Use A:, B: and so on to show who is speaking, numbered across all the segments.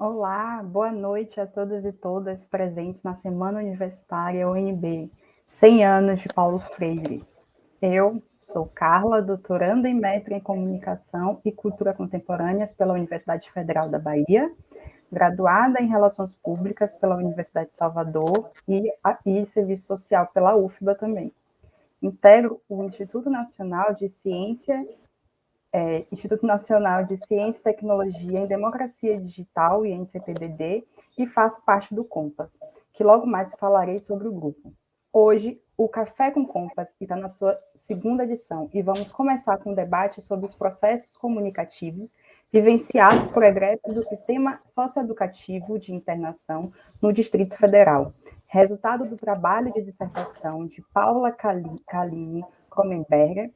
A: Olá, boa noite a todas e todas presentes na Semana Universitária UNB, 100 anos de Paulo Freire. Eu sou Carla, doutoranda e mestre em Comunicação e Cultura Contemporâneas pela Universidade Federal da Bahia, graduada em Relações Públicas pela Universidade de Salvador e Serviço Social pela UFBA também. Integro o Instituto Nacional de Ciência e Tecnologia em Democracia Digital, INCPDD, e faço parte do Compass, que logo mais falarei sobre o grupo. Hoje, o Café com Compass está na sua segunda edição e vamos começar com um debate sobre os processos comunicativos vivenciados por egressos do Sistema Socioeducativo de Internação no Distrito Federal, resultado do trabalho de dissertação de Paula Kaline Kronenberger,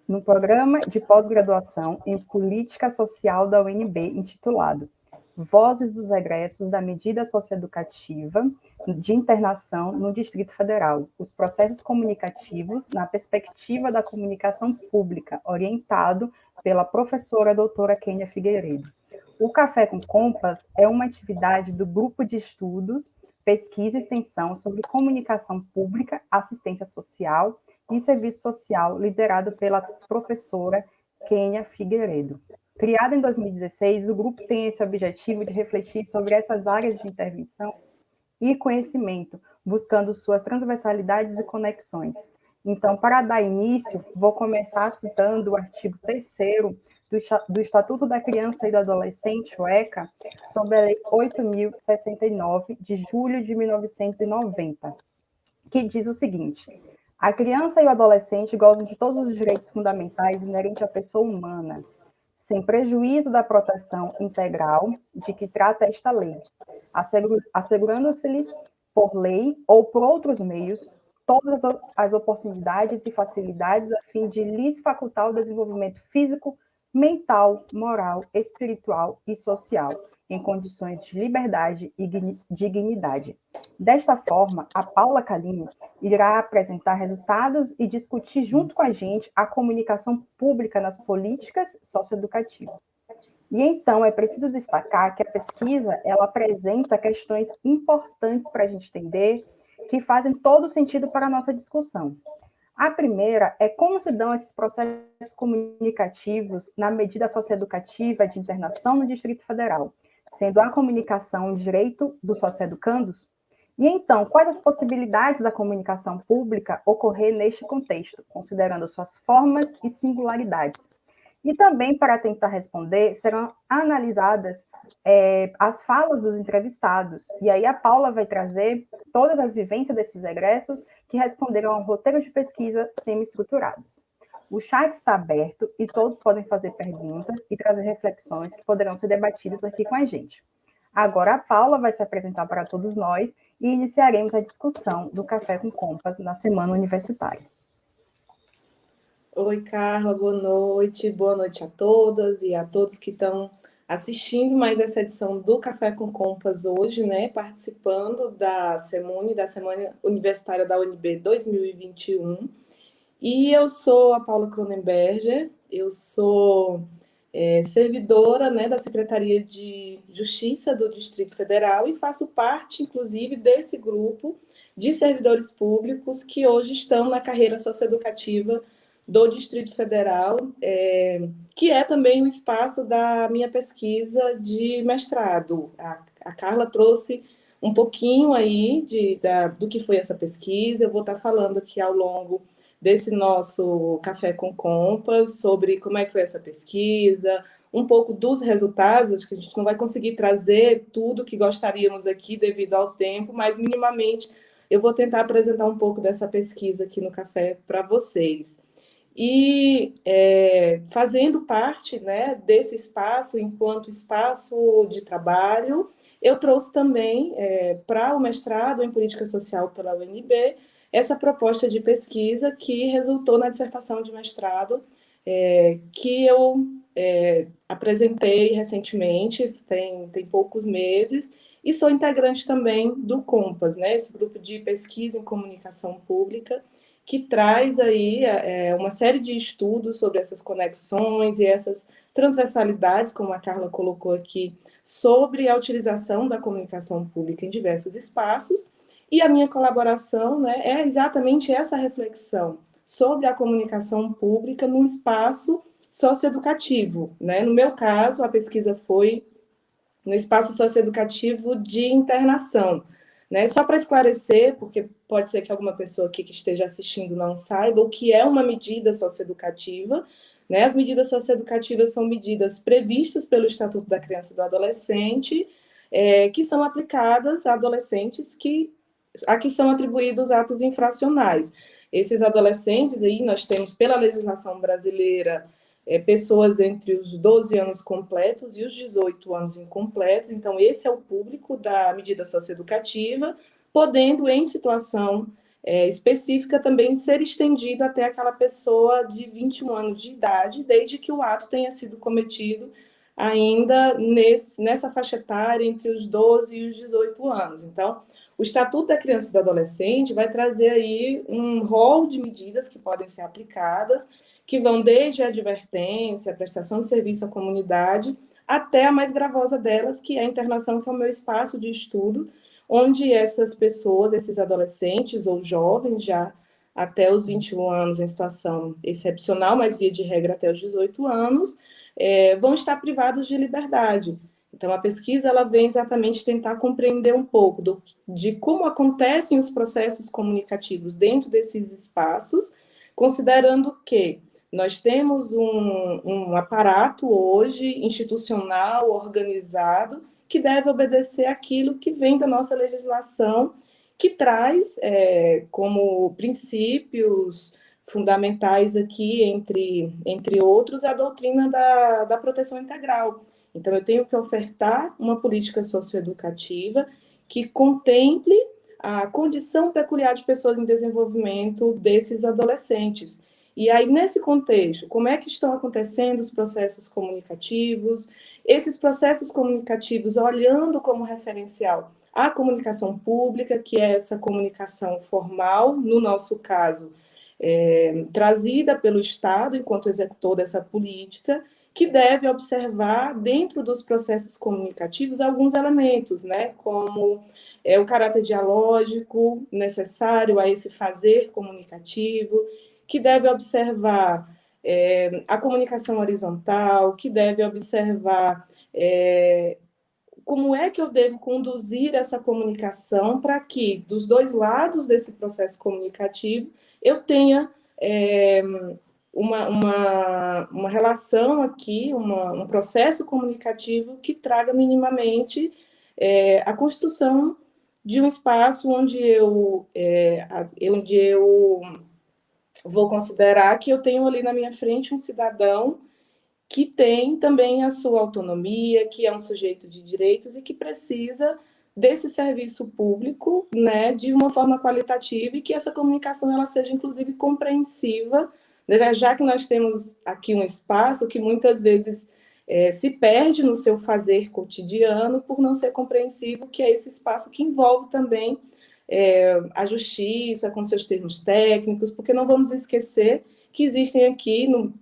A: no programa de pós-graduação em Política Social da UNB, intitulado Vozes dos Egressos da Medida Socioeducativa de Internação no Distrito Federal, os processos comunicativos na perspectiva da comunicação pública, orientado pela professora doutora Kênia Figueiredo. O Café com Compass é uma atividade do Grupo de Estudos, Pesquisa e Extensão sobre Comunicação Pública, Assistência Social e Serviço Social, liderado pela professora Kênia Figueiredo. Criado em 2016, o grupo tem esse objetivo de refletir sobre essas áreas de intervenção e conhecimento, buscando suas transversalidades e conexões. Então, para dar início, vou começar citando o artigo 3º do Estatuto da Criança e do Adolescente, o ECA, sobre a Lei 8.069, de julho de 1990, que diz o seguinte: a criança e o adolescente gozam de todos os direitos fundamentais inerentes à pessoa humana, sem prejuízo da proteção integral de que trata esta lei, assegurando-se-lhes por lei ou por outros meios todas as oportunidades e facilidades a fim de lhes facultar o desenvolvimento físico, mental, moral, espiritual e social, em condições de liberdade e dignidade. Desta forma, a Paula Kaline irá apresentar resultados e discutir junto com a gente a comunicação pública nas políticas socioeducativas. E então é preciso destacar que a pesquisa ela apresenta questões importantes para a gente entender, que fazem todo sentido para a nossa discussão. A primeira é como se dão esses processos comunicativos na medida socioeducativa de internação no Distrito Federal, sendo a comunicação um direito dos socioeducandos? E então, quais as possibilidades da comunicação pública ocorrer neste contexto, considerando suas formas e singularidades? E também, para tentar responder, serão analisadas as falas dos entrevistados. E aí a Paula vai trazer todas as vivências desses egressos que responderam a um roteiro de pesquisa semi-estruturadas. O chat está aberto e todos podem fazer perguntas e trazer reflexões que poderão ser debatidas aqui com a gente. Agora a Paula vai se apresentar para todos nós e iniciaremos a discussão do Café com Compass na Semana Universitária.
B: Oi, Carla, boa noite a todas e a todos que estão assistindo mais essa edição do Café com Compass hoje, né, participando da Semana Universitária da UNB 2021. E eu sou a Paula Kronenberger, eu sou servidora, né, da Secretaria de Justiça do Distrito Federal e faço parte, inclusive, desse grupo de servidores públicos que hoje estão na carreira socioeducativa do Distrito Federal, que é também o espaço da minha pesquisa de mestrado. A Carla trouxe um pouquinho aí do que foi essa pesquisa, eu vou estar falando aqui ao longo desse nosso Café com Compass, sobre como é que foi essa pesquisa, um pouco dos resultados. Acho que a gente não vai conseguir trazer tudo que gostaríamos aqui devido ao tempo, mas minimamente eu vou tentar apresentar um pouco dessa pesquisa aqui no café para vocês. E fazendo parte, né, desse espaço, enquanto espaço de trabalho, eu trouxe também para o mestrado em Política Social pela UNB essa proposta de pesquisa que resultou na dissertação de mestrado que eu apresentei recentemente, tem poucos meses, e sou integrante também do COMPAS, né, esse grupo de pesquisa em comunicação pública, que traz aí uma série de estudos sobre essas conexões e essas transversalidades, como a Carla colocou aqui, sobre a utilização da comunicação pública em diversos espaços. E a minha colaboração, né, é exatamente essa reflexão sobre a comunicação pública num espaço socioeducativo, né? No meu caso, a pesquisa foi no espaço socioeducativo de internação, né? Só para esclarecer, porque pode ser que alguma pessoa aqui que esteja assistindo não saiba o que é uma medida socioeducativa, né? As medidas socioeducativas são medidas previstas pelo Estatuto da Criança e do Adolescente, que são aplicadas a adolescentes a que são atribuídos atos infracionais. Esses adolescentes aí, nós temos, pela legislação brasileira, pessoas entre os 12 anos completos e os 18 anos incompletos. Então, esse é o público da medida socioeducativa, podendo, em situação específica, também ser estendido até aquela pessoa de 21 anos de idade, desde que o ato tenha sido cometido ainda nessa faixa etária entre os 12 e os 18 anos. Então, o Estatuto da Criança e do Adolescente vai trazer aí um rol de medidas que podem ser aplicadas, que vão desde a advertência, a prestação de serviço à comunidade, até a mais gravosa delas, que é a internação, que é o meu espaço de estudo, onde essas pessoas, esses adolescentes ou jovens, já até os 21 anos em situação excepcional, mas via de regra até os 18 anos, vão estar privados de liberdade. Então, a pesquisa ela vem exatamente tentar compreender um pouco de como acontecem os processos comunicativos dentro desses espaços, considerando que nós temos um aparato hoje institucional, organizado, que deve obedecer aquilo que vem da nossa legislação, que traz como princípios fundamentais aqui, entre outros, a doutrina da proteção integral. Então, eu tenho que ofertar uma política socioeducativa que contemple a condição peculiar de pessoas em desenvolvimento desses adolescentes. E aí, nesse contexto, como é que estão acontecendo os processos comunicativos? Esses processos comunicativos, olhando como referencial a comunicação pública, que é essa comunicação formal, no nosso caso, trazida pelo Estado enquanto executor dessa política, que deve observar, dentro dos processos comunicativos, alguns elementos, né, como o caráter dialógico necessário a esse fazer comunicativo, que deve observar a comunicação horizontal, que deve observar como é que eu devo conduzir essa comunicação para que, dos dois lados desse processo comunicativo, eu tenha uma relação aqui, um processo comunicativo que traga minimamente a construção de um espaço onde eu vou considerar que eu tenho ali na minha frente um cidadão que tem também a sua autonomia, que é um sujeito de direitos e que precisa desse serviço público, né, de uma forma qualitativa, e que essa comunicação ela seja, inclusive, compreensiva, né, já que nós temos aqui um espaço que muitas vezes se perde no seu fazer cotidiano por não ser compreensivo, que é esse espaço que envolve também a justiça, com seus termos técnicos, porque não vamos esquecer que existem aqui, no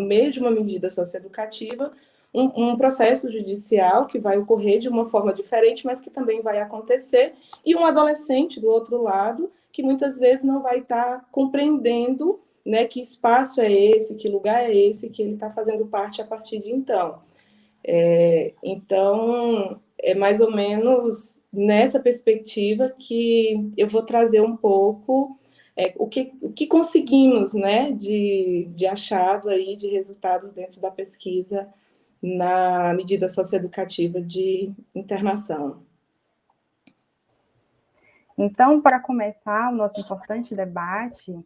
B: meio de uma medida socioeducativa, um processo judicial que vai ocorrer de uma forma diferente, mas que também vai acontecer, e um adolescente do outro lado, que muitas vezes não vai estar compreendendo, né, que espaço é esse, que lugar é esse, que ele está fazendo parte a partir de então. Então, é mais ou menos nessa perspectiva que eu vou trazer um pouco o que conseguimos, né, de achado aí, de resultados dentro da pesquisa na medida socioeducativa de internação.
A: Então, para começar o nosso importante debate,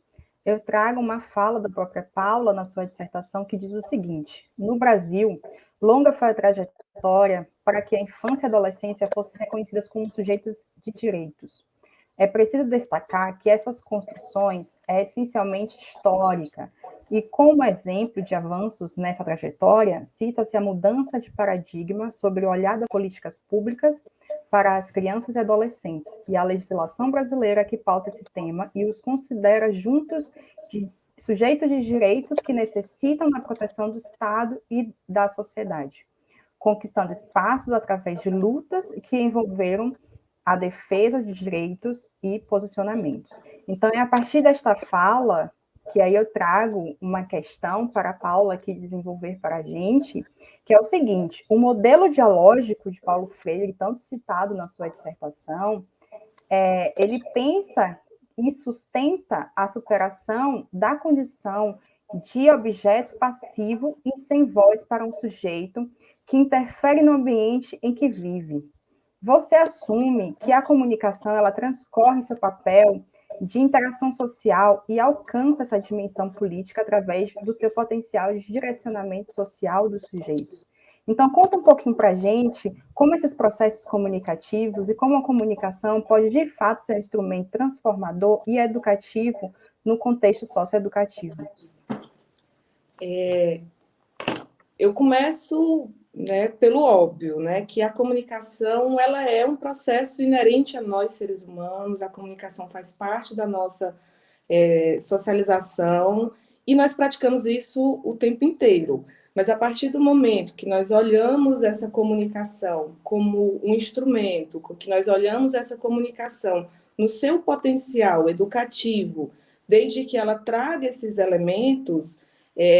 A: eu trago uma fala da própria Paula na sua dissertação que diz o seguinte: no Brasil, longa foi a trajetória para que a infância e a adolescência fossem reconhecidas como sujeitos de direitos. É preciso destacar que essas construções é essencialmente histórica, e como exemplo de avanços nessa trajetória, cita-se a mudança de paradigma sobre o olhar das políticas públicas para as crianças e adolescentes, e a legislação brasileira que pauta esse tema e os considera juntos de sujeitos de direitos que necessitam da proteção do Estado e da sociedade, conquistando espaços através de lutas que envolveram a defesa de direitos e posicionamentos. Então, é a partir desta fala que aí eu trago uma questão para a Paula aqui desenvolver para a gente, que é o seguinte: o modelo dialógico de Paulo Freire, tanto citado na sua dissertação, ele pensa e sustenta a superação da condição de objeto passivo e sem voz para um sujeito que interfere no ambiente em que vive. Você assume que a comunicação ela transcorre seu papel de interação social e alcança essa dimensão política através do seu potencial de direcionamento social dos sujeitos. Então, conta um pouquinho para a gente como esses processos comunicativos e como a comunicação pode, de fato, ser um instrumento transformador e educativo no contexto socioeducativo.
B: Eu começo, né, pelo óbvio, né, que a comunicação ela é um processo inerente a nós, seres humanos, a comunicação faz parte da nossa socialização, e nós praticamos isso o tempo inteiro. Mas a partir do momento que nós olhamos essa comunicação como um instrumento, que nós olhamos essa comunicação no seu potencial educativo, desde que ela traga esses elementos,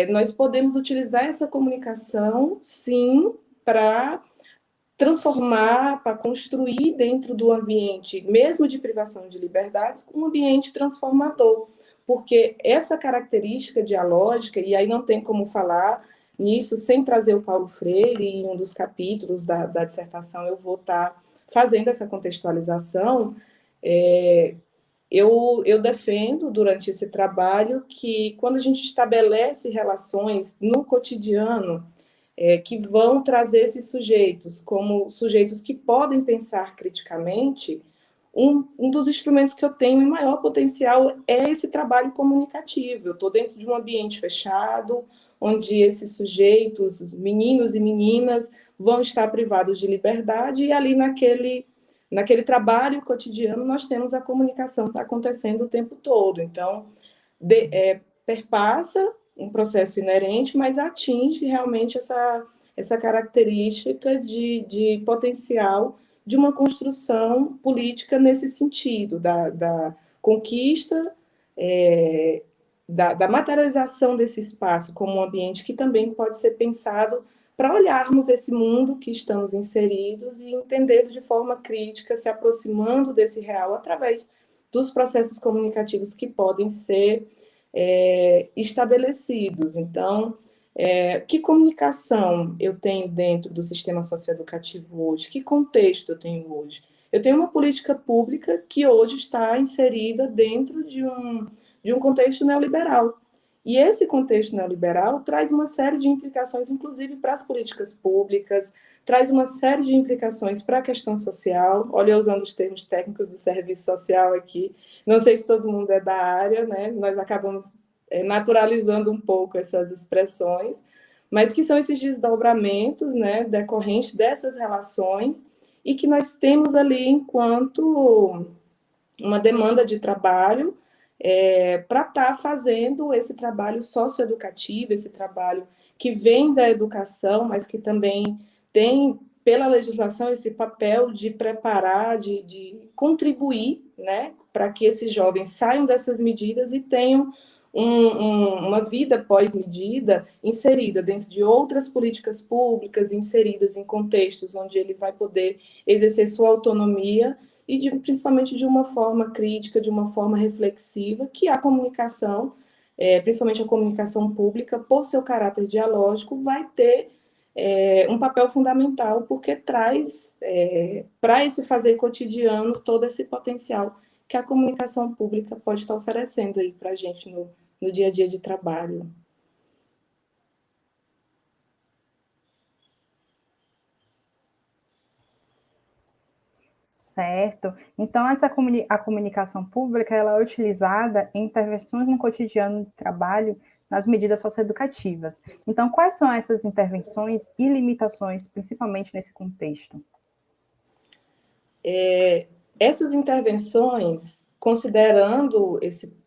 B: nós podemos utilizar essa comunicação, sim, para transformar, para construir dentro do ambiente, mesmo de privação de liberdades, um ambiente transformador. Porque essa característica dialógica, e aí não tem como falar nisso sem trazer o Paulo Freire, em um dos capítulos da dissertação eu vou estar fazendo essa contextualização. Eu defendo, durante esse trabalho, que quando a gente estabelece relações no cotidiano, que vão trazer esses sujeitos como sujeitos que podem pensar criticamente, um dos instrumentos que eu tenho em maior potencial é esse trabalho comunicativo. Eu estou dentro de um ambiente fechado, onde esses sujeitos, meninos e meninas, vão estar privados de liberdade, e ali naquele trabalho cotidiano nós temos a comunicação tá acontecendo o tempo todo. Então, perpassa um processo inerente, mas atinge realmente essa característica de potencial de uma construção política nesse sentido, da conquista, da materialização desse espaço como um ambiente que também pode ser pensado para olharmos esse mundo que estamos inseridos e entendê-lo de forma crítica, se aproximando desse real através dos processos comunicativos que podem ser estabelecidos. Então, que comunicação eu tenho dentro do sistema socioeducativo hoje? Que contexto eu tenho hoje? Eu tenho uma política pública que hoje está inserida dentro de um contexto neoliberal. E esse contexto neoliberal traz uma série de implicações, inclusive para as políticas públicas, traz uma série de implicações para a questão social. Olha, usando os termos técnicos do serviço social aqui, não sei se todo mundo é da área, né? Nós acabamos naturalizando um pouco essas expressões, mas que são esses desdobramentos, né, decorrentes dessas relações, e que nós temos ali enquanto uma demanda de trabalho para estar fazendo esse trabalho socioeducativo, esse trabalho que vem da educação, mas que também tem, pela legislação, esse papel de preparar, de contribuir, né, para que esses jovens saiam dessas medidas e tenham uma vida pós-medida inserida dentro de outras políticas públicas, inseridas em contextos onde ele vai poder exercer sua autonomia e principalmente de uma forma crítica, de uma forma reflexiva, que a comunicação, principalmente a comunicação pública, por seu caráter dialógico, vai ter um papel fundamental, porque traz para esse fazer cotidiano todo esse potencial que a comunicação pública pode estar oferecendo aí para a gente no dia a dia de trabalho.
A: Certo. Então, a comunicação pública ela é utilizada em intervenções no cotidiano de trabalho nas medidas socioeducativas. Então, quais são essas intervenções e limitações, principalmente nesse contexto?
B: Essas intervenções, considerando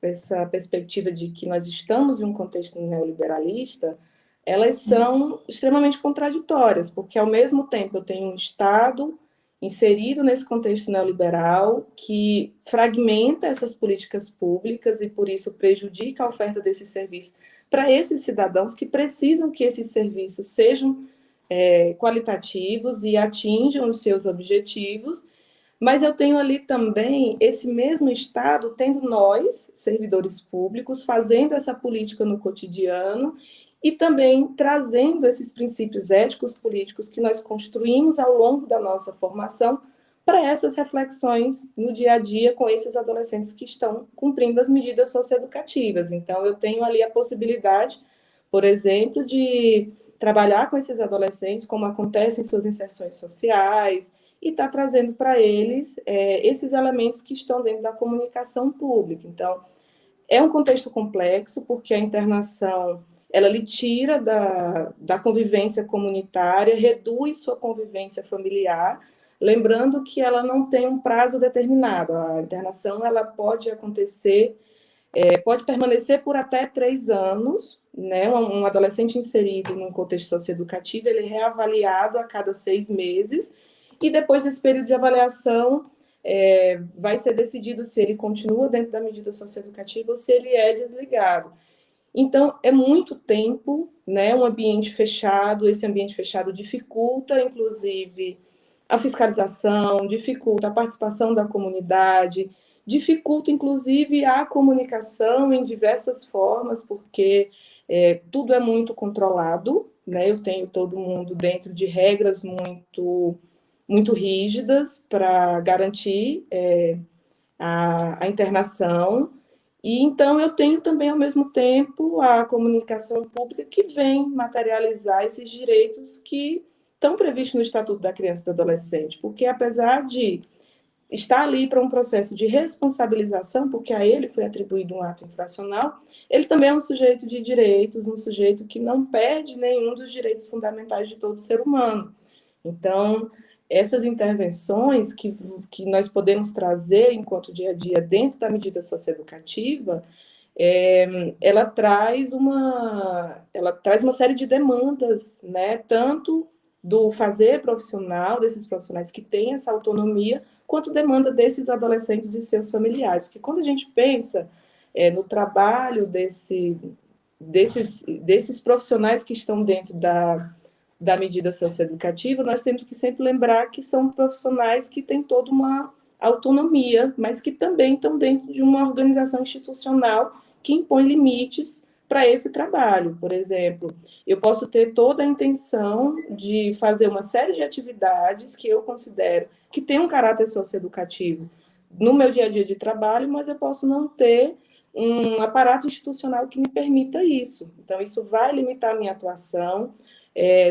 B: essa perspectiva de que nós estamos em um contexto neoliberalista, elas são extremamente contraditórias, porque, ao mesmo tempo, eu tenho um Estado inserido nesse contexto neoliberal que fragmenta essas políticas públicas e, por isso, prejudica a oferta desses serviços para esses cidadãos que precisam que esses serviços sejam qualitativos e atinjam os seus objetivos, mas eu tenho ali também esse mesmo Estado, tendo nós, servidores públicos, fazendo essa política no cotidiano e também trazendo esses princípios éticos políticos que nós construímos ao longo da nossa formação para essas reflexões no dia a dia com esses adolescentes que estão cumprindo as medidas socioeducativas. Então, eu tenho ali a possibilidade, por exemplo, de trabalhar com esses adolescentes, como acontece em suas inserções sociais, e está trazendo para eles esses elementos que estão dentro da comunicação pública. Então, é um contexto complexo, porque a internação ela lhe tira da convivência comunitária, reduz sua convivência familiar, lembrando que ela não tem um prazo determinado. A internação ela pode acontecer, pode permanecer por até 3 anos, né? Um adolescente inserido num contexto socioeducativo, ele é reavaliado a cada 6 meses, e depois desse período de avaliação, vai ser decidido se ele continua dentro da medida socioeducativa ou se ele é desligado. Então, é muito tempo, né? Um ambiente fechado, esse ambiente fechado dificulta, inclusive, a fiscalização, dificulta a participação da comunidade, dificulta, inclusive, a comunicação em diversas formas, porque tudo é muito controlado, né? Eu tenho todo mundo dentro de regras muito rígidas para garantir a internação. E então eu tenho também, ao mesmo tempo, a comunicação pública que vem materializar esses direitos que estão previstos no Estatuto da Criança e do Adolescente, porque apesar de estar ali para um processo de responsabilização, porque a ele foi atribuído um ato infracional, ele também é um sujeito de direitos, um sujeito que não perde nenhum dos direitos fundamentais de todo ser humano. Então, essas intervenções que nós podemos trazer enquanto dia a dia dentro da medida socioeducativa, ela traz uma série de demandas, né? Tanto do fazer profissional, desses profissionais que têm essa autonomia, quanto demanda desses adolescentes e seus familiares. Porque quando a gente pensa no trabalho desses profissionais que estão dentro da medida socioeducativa, nós temos que sempre lembrar que são profissionais que têm toda uma autonomia, mas que também estão dentro de uma organização institucional que impõe limites para esse trabalho. Por exemplo, eu posso ter toda a intenção de fazer uma série de atividades que eu considero que tem um caráter socioeducativo no meu dia a dia de trabalho, mas eu posso não ter um aparato institucional que me permita isso. Então, isso vai limitar a minha atuação.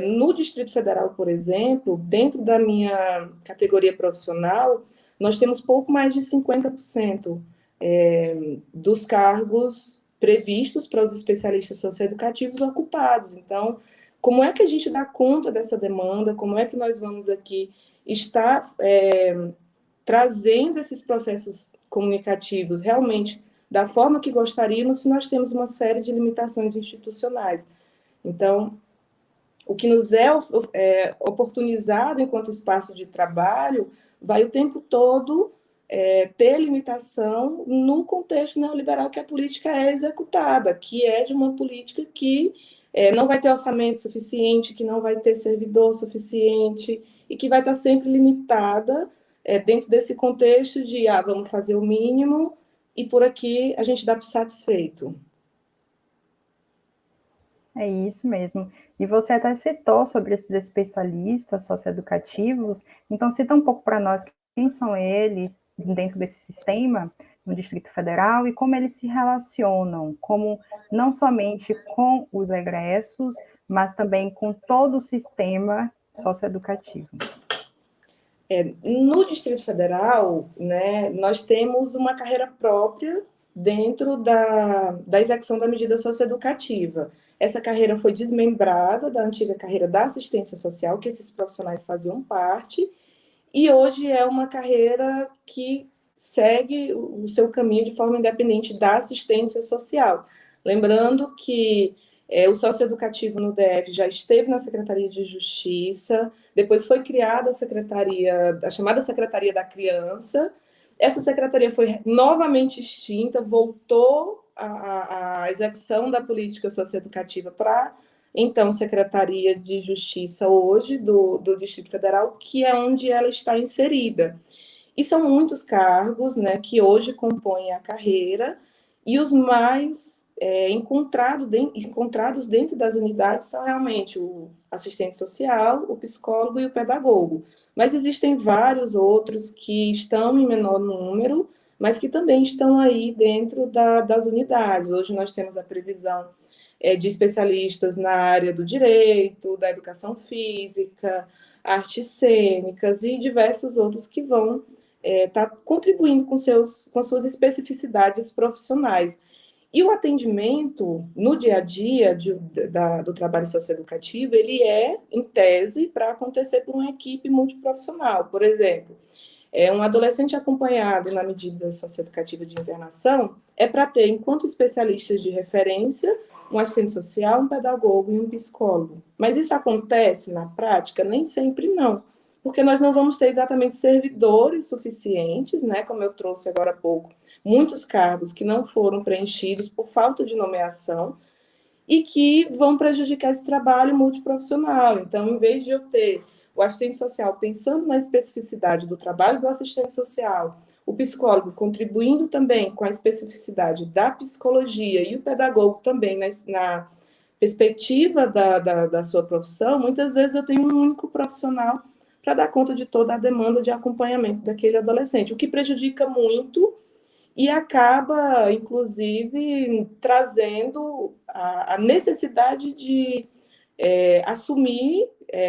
B: No Distrito Federal, por exemplo, dentro da minha categoria profissional, nós temos pouco mais de 50% dos cargos previstos para os especialistas socioeducativos ocupados. Então, como é que a gente dá conta dessa demanda? Como é que nós vamos aqui estar trazendo esses processos comunicativos realmente da forma que gostaríamos se nós temos uma série de limitações institucionais? Então, o que nos é oportunizado enquanto espaço de trabalho vai o tempo todo ter limitação no contexto neoliberal que a política é executada, que é de uma política que não vai ter orçamento suficiente, que não vai ter servidor suficiente e que vai estar sempre limitada dentro desse contexto de vamos fazer o mínimo e por aqui a gente dá por satisfeito.
A: É isso mesmo. E você até citou sobre esses especialistas socioeducativos, então cita um pouco para nós quem são eles dentro desse sistema no Distrito Federal e como eles se relacionam, como não somente com os egressos, mas também com todo o sistema socioeducativo.
B: No Distrito Federal, né, nós temos uma carreira própria dentro da execução da medida socioeducativa. Essa carreira foi desmembrada da antiga carreira da assistência social, que esses profissionais faziam parte, e hoje é uma carreira que segue o seu caminho de forma independente da assistência social. Lembrando que o socioeducativo no DF já esteve na Secretaria de Justiça, depois foi criada a chamada Secretaria da Criança. Essa secretaria foi novamente extinta, voltou a execução da política socioeducativa para então, Secretaria de Justiça hoje do Distrito Federal, que é onde ela está inserida. E são muitos cargos, né, que hoje compõem a carreira, e os mais encontrados dentro das unidades são realmente o assistente social, o psicólogo e o pedagogo. Mas existem vários outros que estão em menor número, mas que também estão aí dentro das unidades. Hoje nós temos a previsão de especialistas na área do direito, da educação física, artes cênicas e diversos outros que vão estar contribuindo com suas especificidades profissionais. E o atendimento no dia a dia do trabalho socioeducativo, ele é, em tese, para acontecer por uma equipe multiprofissional. Por exemplo, um adolescente acompanhado na medida socioeducativa de internação é para ter, enquanto especialistas de referência, um assistente social, um pedagogo e um psicólogo. Mas isso acontece na prática? Nem sempre não, porque nós não vamos ter exatamente servidores suficientes, né, como eu trouxe agora há pouco, muitos cargos que não foram preenchidos por falta de nomeação e que vão prejudicar esse trabalho multiprofissional. Então, em vez de eu ter o assistente social pensando na especificidade do trabalho do assistente social, o psicólogo contribuindo também com a especificidade da psicologia e o pedagogo também na perspectiva da sua profissão, muitas vezes eu tenho um único profissional para dar conta de toda a demanda de acompanhamento daquele adolescente, o que prejudica muito e acaba, inclusive, trazendo a necessidade de assumir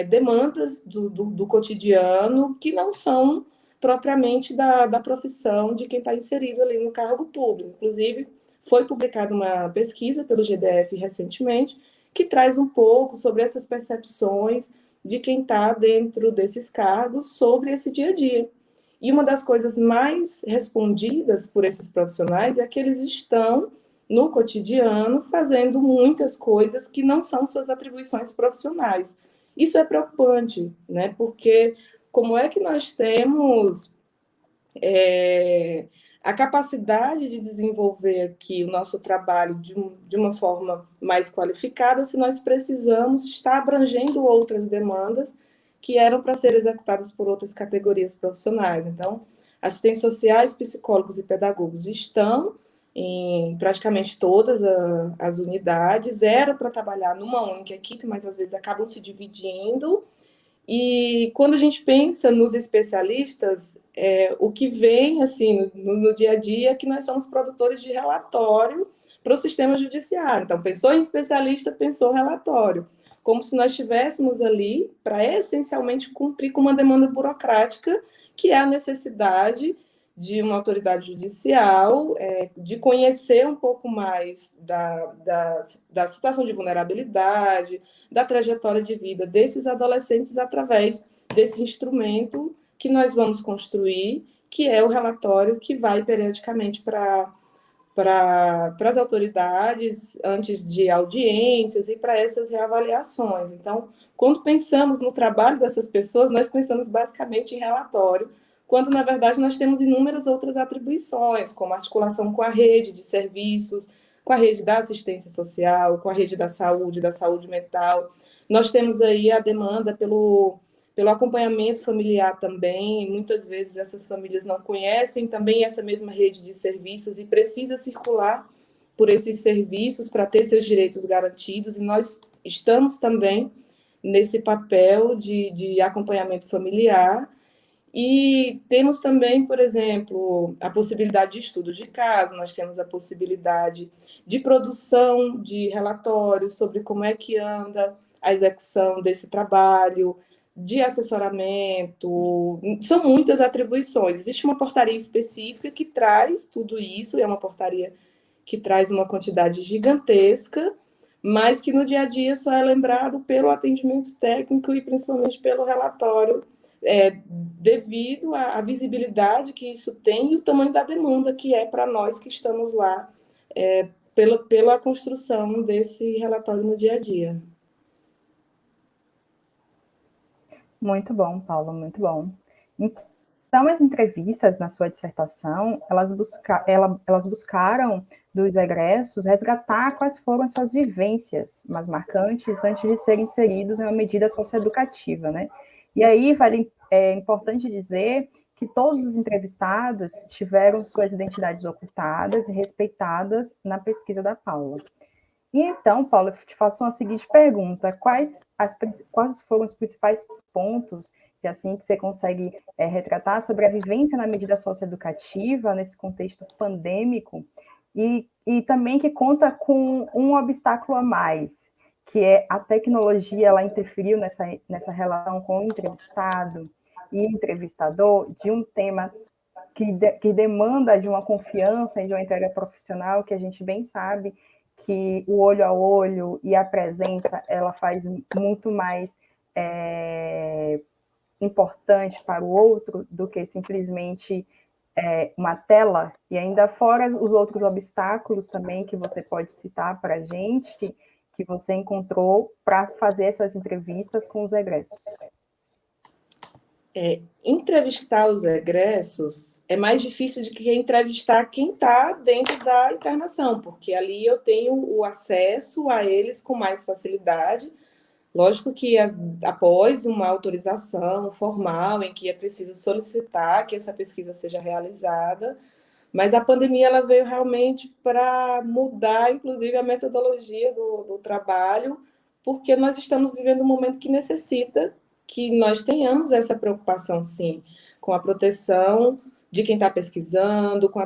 B: demandas do cotidiano que não são propriamente da profissão de quem está inserido ali no cargo público. Inclusive, foi publicada uma pesquisa pelo GDF recentemente que traz um pouco sobre essas percepções de quem está dentro desses cargos sobre esse dia a dia. E uma das coisas mais respondidas por esses profissionais é que eles estão no cotidiano fazendo muitas coisas que não são suas atribuições profissionais. Isso é preocupante, né? Porque como é que nós temos a capacidade de desenvolver aqui o nosso trabalho de uma forma mais qualificada se nós precisamos estar abrangendo outras demandas que eram para ser executadas por outras categorias profissionais. Então, assistentes sociais, psicólogos e pedagogos estão em praticamente todas as unidades, era para trabalhar numa única equipe, mas às vezes acabam se dividindo. E quando a gente pensa nos especialistas, o que vem assim no dia a dia é que nós somos produtores de relatório para o sistema judiciário. Então, pensou em especialista, pensou relatório. Como se nós estivéssemos ali para essencialmente cumprir com uma demanda burocrática, que é a necessidade de uma autoridade judicial, de conhecer um pouco mais da situação de vulnerabilidade, da trajetória de vida desses adolescentes através desse instrumento que nós vamos construir, que é o relatório que vai periodicamente para as autoridades antes de audiências e para essas reavaliações. Então, quando pensamos no trabalho dessas pessoas, nós pensamos basicamente em relatório, quando, na verdade, nós temos inúmeras outras atribuições, como articulação com a rede de serviços, com a rede da assistência social, com a rede da saúde mental. Nós temos aí a demanda pelo acompanhamento familiar também. Muitas vezes essas famílias não conhecem também essa mesma rede de serviços e precisa circular por esses serviços para ter seus direitos garantidos, e nós estamos também nesse papel de acompanhamento familiar. E temos também, por exemplo, a possibilidade de estudo de caso, nós temos a possibilidade de produção de relatórios sobre como é que anda a execução desse trabalho, de assessoramento, são muitas atribuições. Existe uma portaria específica que traz tudo isso, é uma portaria que traz uma quantidade gigantesca, mas que no dia a dia só é lembrado pelo atendimento técnico e principalmente pelo relatório devido à visibilidade que isso tem e o tamanho da demanda que é para nós que estamos lá pela construção desse relatório no dia a dia.
A: Muito bom, Paulo, muito bom. Então, as entrevistas na sua dissertação, elas buscaram dos egressos resgatar quais foram as suas vivências mais marcantes antes de serem inseridos em uma medida socioeducativa, né? E aí é importante dizer que todos os entrevistados tiveram suas identidades ocultadas e respeitadas na pesquisa da Paula. E então, Paulo, eu te faço uma seguinte pergunta: quais foram os principais pontos que você consegue retratar sobre a vivência na medida socioeducativa nesse contexto pandêmico e também que conta com um obstáculo a mais, que é a tecnologia, ela interferiu nessa relação com o entrevistado e entrevistador de um tema que demanda de uma confiança e de uma entrega profissional que a gente bem sabe que o olho a olho e a presença, ela faz muito mais importante para o outro do que simplesmente uma tela, e ainda fora os outros obstáculos também que você pode citar para a gente, que você encontrou para fazer essas entrevistas com os egressos.
B: Entrevistar os egressos é mais difícil do que entrevistar quem está dentro da internação, porque ali eu tenho o acesso a eles com mais facilidade. Lógico que após uma autorização formal em que é preciso solicitar que essa pesquisa seja realizada, mas a pandemia ela veio realmente para mudar, inclusive, a metodologia do trabalho, porque nós estamos vivendo um momento que necessita que nós tenhamos essa preocupação, sim, com a proteção de quem está pesquisando, com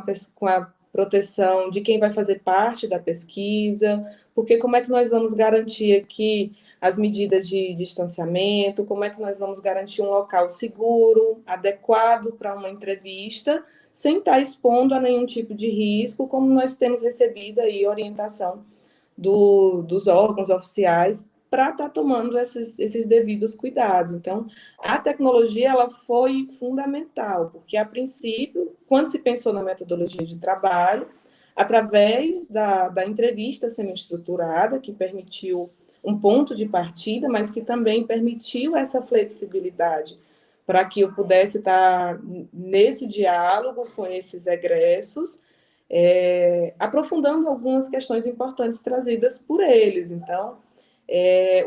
B: a proteção de quem vai fazer parte da pesquisa, porque como é que nós vamos garantir aqui as medidas de distanciamento, como é que nós vamos garantir um local seguro, adequado para uma entrevista, sem estar expondo a nenhum tipo de risco, como nós temos recebido aí orientação dos órgãos oficiais para estar tomando esses devidos cuidados. Então, a tecnologia ela foi fundamental, porque, a princípio, quando se pensou na metodologia de trabalho, através da entrevista semi-estruturada, que permitiu um ponto de partida, mas que também permitiu essa flexibilidade para que eu pudesse estar nesse diálogo com esses egressos, aprofundando algumas questões importantes trazidas por eles. Então,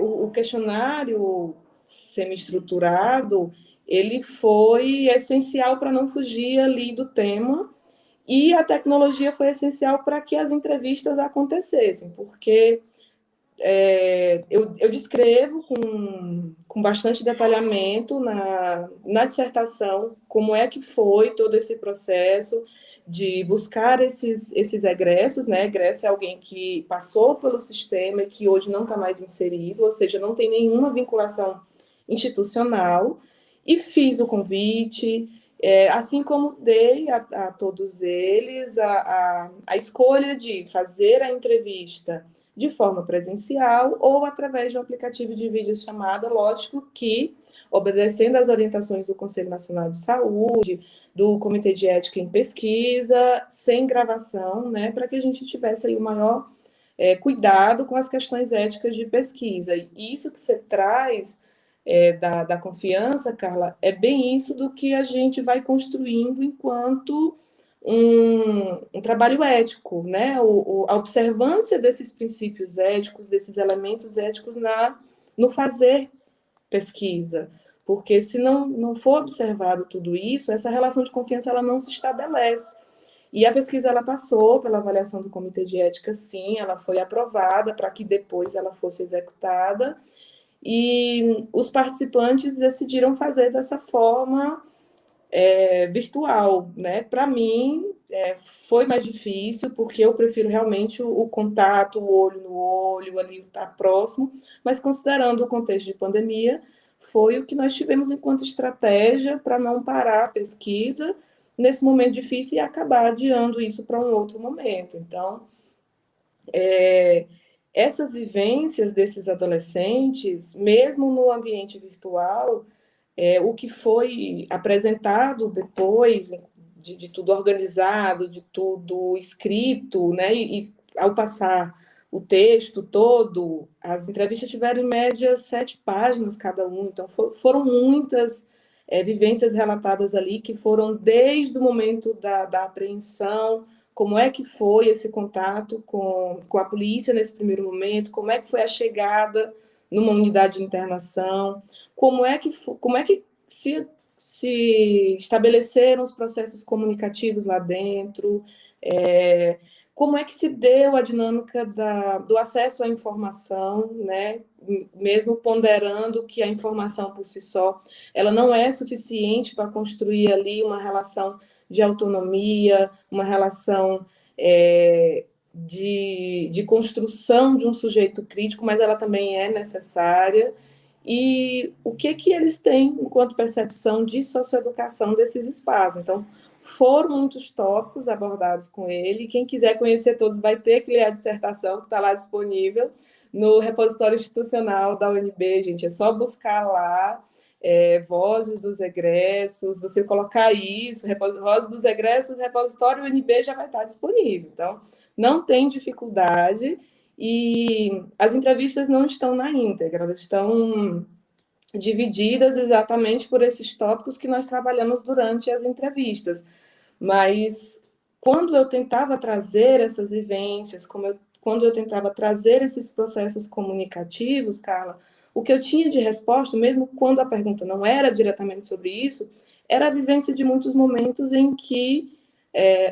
B: o questionário semi-estruturado, ele foi essencial para não fugir ali do tema, e a tecnologia foi essencial para que as entrevistas acontecessem, porque eu descrevo com bastante detalhamento na dissertação como é que foi todo esse processo de buscar esses egressos, né? Egresso é alguém que passou pelo sistema e que hoje não está mais inserido, ou seja, não tem nenhuma vinculação institucional, e fiz o convite, assim como dei a todos eles a escolha de fazer a entrevista de forma presencial ou através de um aplicativo de videochamada, lógico que obedecendo às orientações do Conselho Nacional de Saúde, do Comitê de Ética em Pesquisa, sem gravação, né, para que a gente tivesse aí o maior cuidado com as questões éticas de pesquisa. E isso que você traz da confiança, Carla, é bem isso do que a gente vai construindo enquanto um trabalho ético, né? A observância desses princípios éticos, desses elementos éticos no fazer pesquisa. Porque se não for observado tudo isso, essa relação de confiança ela não se estabelece. E a pesquisa ela passou pela avaliação do Comitê de Ética, sim, ela foi aprovada para que depois ela fosse executada, e os participantes decidiram fazer dessa forma virtual, né? Para mim, foi mais difícil, porque eu prefiro realmente o contato, o olho no olho, ali estar próximo, mas considerando o contexto de pandemia, foi o que nós tivemos enquanto estratégia para não parar a pesquisa nesse momento difícil e acabar adiando isso para um outro momento. Então, essas vivências desses adolescentes, mesmo no ambiente virtual, o que foi apresentado depois, de tudo organizado, de tudo escrito, né? E ao passar o texto todo, as entrevistas tiveram em média 7 páginas cada um, então foram muitas vivências relatadas ali, que foram desde o momento da apreensão, como é que foi esse contato com a polícia nesse primeiro momento, como é que foi a chegada numa unidade de internação, como é que se estabeleceram os processos comunicativos lá dentro, como é que se deu a dinâmica do acesso à informação, né? Mesmo ponderando que a informação por si só ela não é suficiente para construir ali uma relação de autonomia, uma relação de construção de um sujeito crítico, mas ela também é necessária. E o que eles têm enquanto percepção de socioeducação desses espaços. Então, foram muitos tópicos abordados com ele. Quem quiser conhecer todos vai ter que ler a dissertação, que está lá disponível no repositório institucional da UNB, gente. É só buscar lá Vozes dos Egressos, você colocar isso, Vozes dos Egressos, repositório UNB já vai estar disponível. Então, não tem dificuldade. E as entrevistas não estão na íntegra, elas estão divididas exatamente por esses tópicos que nós trabalhamos durante as entrevistas. Mas quando eu tentava trazer essas vivências, quando eu tentava trazer esses processos comunicativos, Carla, o que eu tinha de resposta, mesmo quando a pergunta não era diretamente sobre isso, era a vivência de muitos momentos em que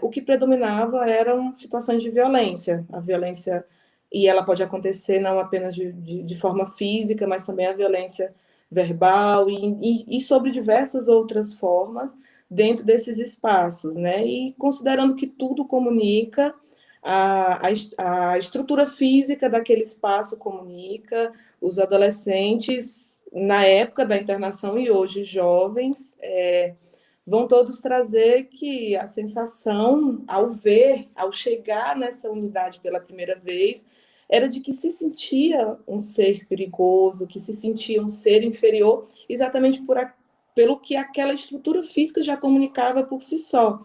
B: o que predominava eram situações de violência. A violência, e ela pode acontecer não apenas de forma física, mas também a violência verbal e sobre diversas outras formas dentro desses espaços, né? E considerando que tudo comunica, a estrutura física daquele espaço comunica, os adolescentes, na época da internação e hoje jovens, vão todos trazer que a sensação, ao chegar nessa unidade pela primeira vez, era de que se sentia um ser perigoso, que se sentia um ser inferior, exatamente pelo que aquela estrutura física já comunicava por si só.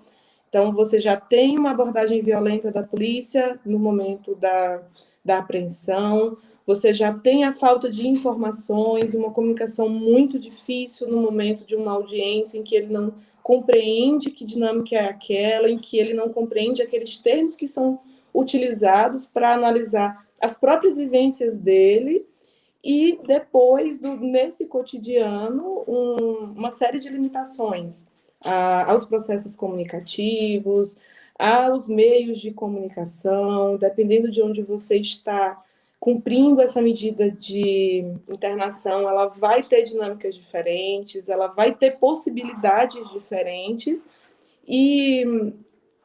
B: Então, você já tem uma abordagem violenta da polícia no momento da apreensão, você já tem a falta de informações, uma comunicação muito difícil no momento de uma audiência em que ele não compreende que dinâmica é aquela, em que ele não compreende aqueles termos que são utilizados para analisar as próprias vivências dele e depois, nesse cotidiano, uma série de limitações aos processos comunicativos, aos meios de comunicação, dependendo de onde você está cumprindo essa medida de internação, ela vai ter dinâmicas diferentes, ela vai ter possibilidades diferentes, e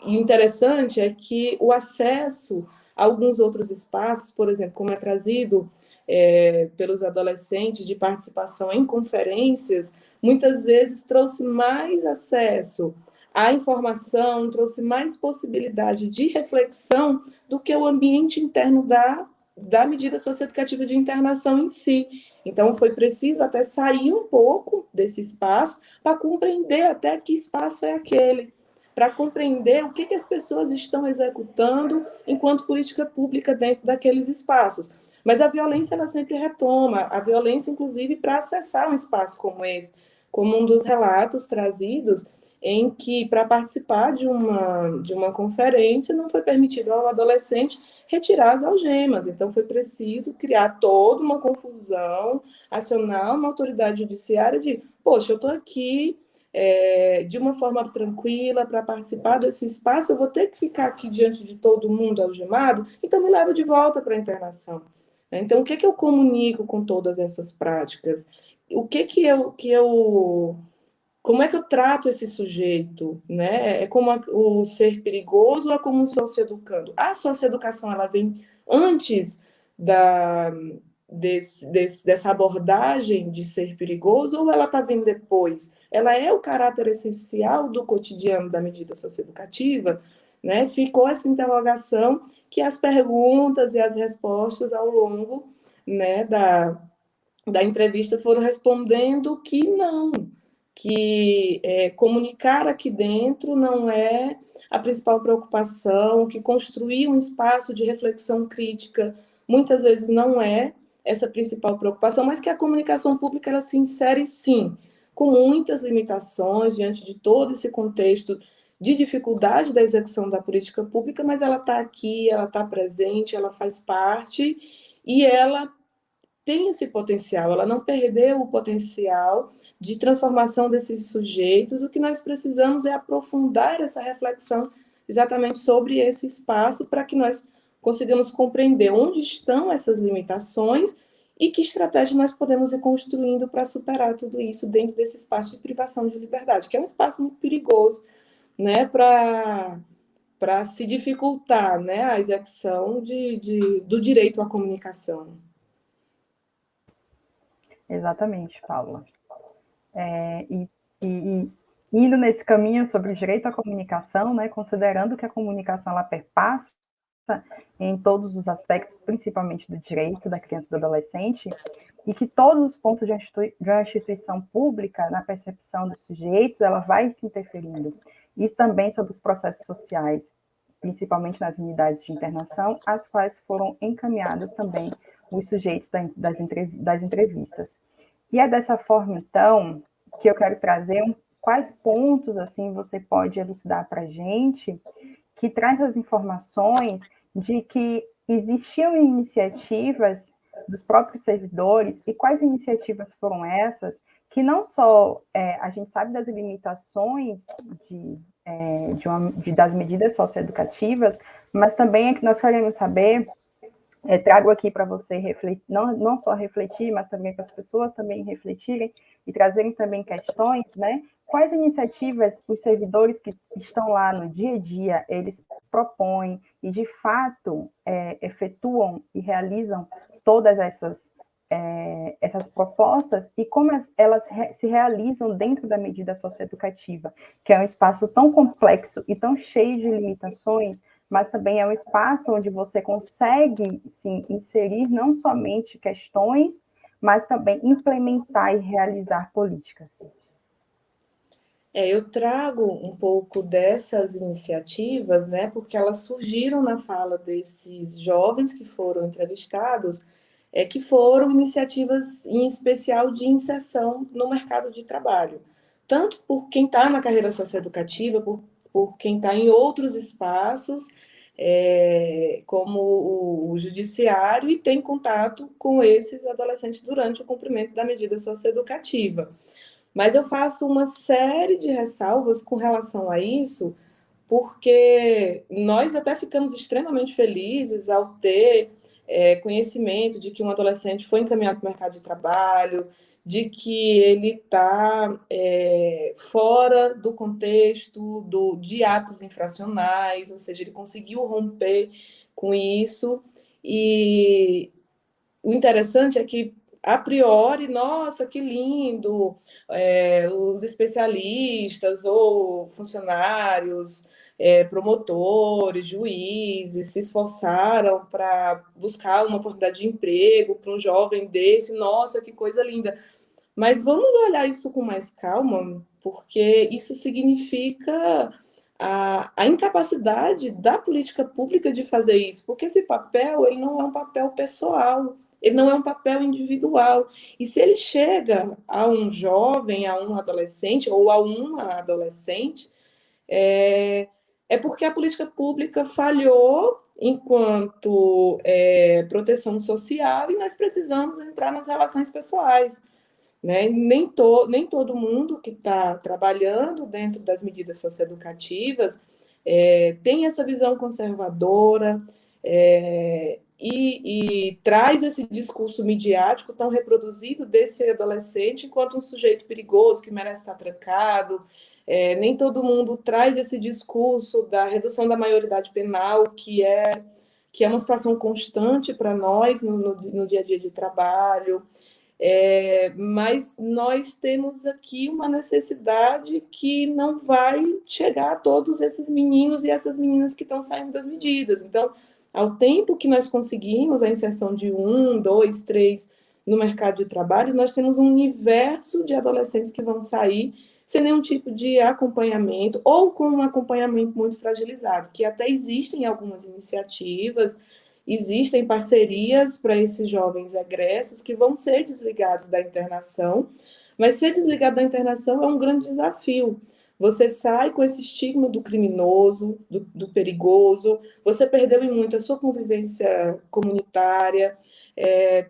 B: o interessante é que o acesso a alguns outros espaços, por exemplo, como é trazido pelos adolescentes de participação em conferências, muitas vezes trouxe mais acesso à informação, trouxe mais possibilidade de reflexão do que o ambiente interno da medida socioeducativa de internação em si. Então, foi preciso até sair um pouco desse espaço para compreender até que espaço é aquele, para compreender o que as pessoas estão executando enquanto política pública dentro daqueles espaços. Mas a violência, ela sempre retoma, a violência, inclusive, para acessar um espaço como esse, como um dos relatos trazidos, em que, para participar de uma conferência, não foi permitido ao adolescente retirar as algemas. Então, foi preciso criar toda uma confusão, acionar uma autoridade judiciária de, poxa, eu estou aqui de uma forma tranquila para participar desse espaço, eu vou ter que ficar aqui diante de todo mundo algemado, então me leva de volta para a internação. Então, o que eu comunico com todas essas práticas? O como é que eu trato esse sujeito, né? É como o ser perigoso ou é como um socioeducando? A socioeducação, ela vem antes dessa abordagem de ser perigoso ou ela está vindo depois? Ela é o caráter essencial do cotidiano da medida socioeducativa, né? Ficou essa interrogação que as perguntas e as respostas ao longo, né, da entrevista foram respondendo que não, que comunicar aqui dentro não é a principal preocupação, que construir um espaço de reflexão crítica muitas vezes não é essa principal preocupação, mas que a comunicação pública ela se insere sim, com muitas limitações diante de todo esse contexto de dificuldade da execução da política pública, mas ela está aqui, ela está presente, ela faz parte e ela tem esse potencial, ela não perdeu o potencial de transformação desses sujeitos. O que nós precisamos é aprofundar essa reflexão exatamente sobre esse espaço para que nós consigamos compreender onde estão essas limitações e que estratégia nós podemos ir construindo para superar tudo isso dentro desse espaço de privação de liberdade, que é um espaço muito perigoso, né, para se dificultar, né, a execução do direito à comunicação.
A: Exatamente, Paula. E indo nesse caminho sobre o direito à comunicação, né, considerando que a comunicação ela perpassa em todos os aspectos, principalmente do direito da criança e do adolescente, e que todos os pontos de uma instituição pública, na percepção dos sujeitos, ela vai se interferindo. Isso também sobre os processos sociais, principalmente nas unidades de internação, às quais foram encaminhadas também os sujeitos das entrevistas. E é dessa forma, então, que eu quero trazer quais pontos, assim, você pode elucidar para a gente, que traz as informações de que existiam iniciativas dos próprios servidores, e quais iniciativas foram essas, que não só a gente sabe das limitações das medidas socioeducativas, mas também é que nós queremos saber, trago aqui para você refletir, não só refletir, mas também para as pessoas também refletirem e trazerem também questões, né? Quais iniciativas os servidores que estão lá no dia a dia, eles propõem e, de fato, efetuam e realizam todas essas propostas e como elas se realizam dentro da medida socioeducativa, que é um espaço tão complexo e tão cheio de limitações, mas também é um espaço onde você consegue, sim, inserir não somente questões, mas também implementar e realizar políticas.
B: Eu trago um pouco dessas iniciativas, né, porque elas surgiram na fala desses jovens que foram entrevistados, que foram iniciativas, em especial, de inserção no mercado de trabalho. Tanto por quem está na carreira socioeducativa, por quem está em outros espaços, como o judiciário, e tem contato com esses adolescentes durante o cumprimento da medida socioeducativa. Mas eu faço uma série de ressalvas com relação a isso, porque nós até ficamos extremamente felizes ao ter conhecimento de que um adolescente foi encaminhado para o mercado de trabalho, de que ele está fora do contexto de atos infracionais, ou seja, ele conseguiu romper com isso. E o interessante é que, a priori, nossa, que lindo, os especialistas ou funcionários, promotores, juízes, se esforçaram para buscar uma oportunidade de emprego para um jovem desse, nossa, que coisa linda. Mas vamos olhar isso com mais calma, porque isso significa a incapacidade da política pública de fazer isso, porque esse papel ele não é um papel pessoal, ele não é um papel individual. E se ele chega a um jovem, a um adolescente ou a uma adolescente, é porque a política pública falhou enquanto proteção social e nós precisamos entrar nas relações pessoais. Né? Nem todo mundo que está trabalhando dentro das medidas socioeducativas tem essa visão conservadora e traz esse discurso midiático tão reproduzido desse adolescente enquanto um sujeito perigoso que merece estar trancado. Nem todo mundo traz esse discurso da redução da maioridade penal, que é uma situação constante para nós no dia a dia de trabalho. Mas nós temos aqui uma necessidade que não vai chegar a todos esses meninos e essas meninas que estão saindo das medidas. Então, ao tempo que nós conseguimos a inserção de 1, 2, 3 no mercado de trabalho, nós temos um universo de adolescentes que vão sair sem nenhum tipo de acompanhamento ou com um acompanhamento muito fragilizado, que até existem algumas iniciativas, existem parcerias para esses jovens egressos que vão ser desligados da internação, mas ser desligado da internação é um grande desafio. Você sai com esse estigma do criminoso, do perigoso, você perdeu em muito a sua convivência comunitária,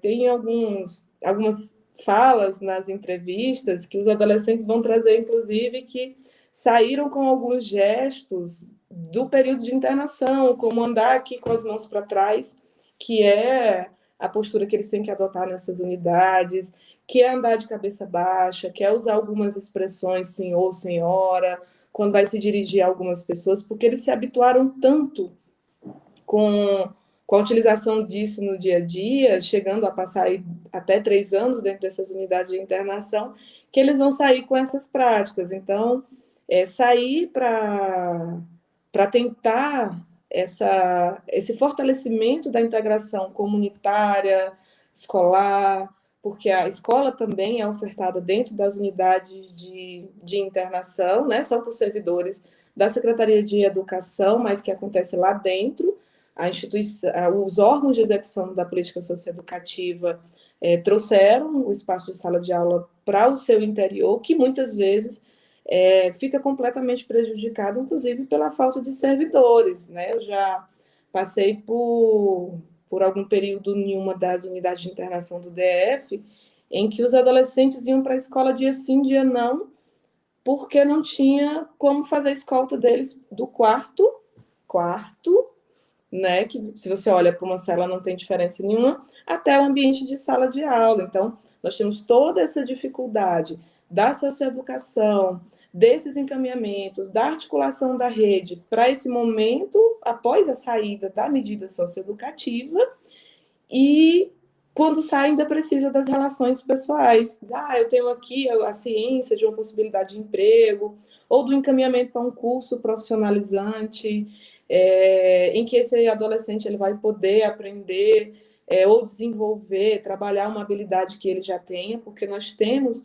B: tem algumas falas nas entrevistas que os adolescentes vão trazer, inclusive, que saíram com alguns gestos do período de internação, como andar aqui com as mãos para trás, que é a postura que eles têm que adotar nessas unidades, que é andar de cabeça baixa, que é usar algumas expressões, senhor, senhora, quando vai se dirigir a algumas pessoas, porque eles se habituaram tanto com a utilização disso no dia a dia, chegando a passar até 3 anos dentro dessas unidades de internação, que eles vão sair com essas práticas. Então, sair para tentar esse fortalecimento da integração comunitária, escolar, porque a escola também é ofertada dentro das unidades de internação, né? São por servidores da Secretaria de Educação, mas que acontece lá dentro. A instituição, os órgãos de execução da política socioeducativa trouxeram o espaço de sala de aula para o seu interior, que muitas vezes fica completamente prejudicado, inclusive pela falta de servidores, né? Eu já passei por algum período em uma das unidades de internação do DF, em que os adolescentes iam para a escola dia sim, dia não, porque não tinha como fazer a escolta deles do quarto, né, que se você olha para uma cela não tem diferença nenhuma, até o ambiente de sala de aula. Então, nós temos toda essa dificuldade da socioeducação, desses encaminhamentos, da articulação da rede para esse momento, após a saída da medida socioeducativa, e quando sai ainda precisa das relações pessoais. Eu tenho aqui a ciência de uma possibilidade de emprego, ou do encaminhamento para um curso profissionalizante, em que esse adolescente ele vai poder aprender ou desenvolver, trabalhar uma habilidade que ele já tenha, porque nós temos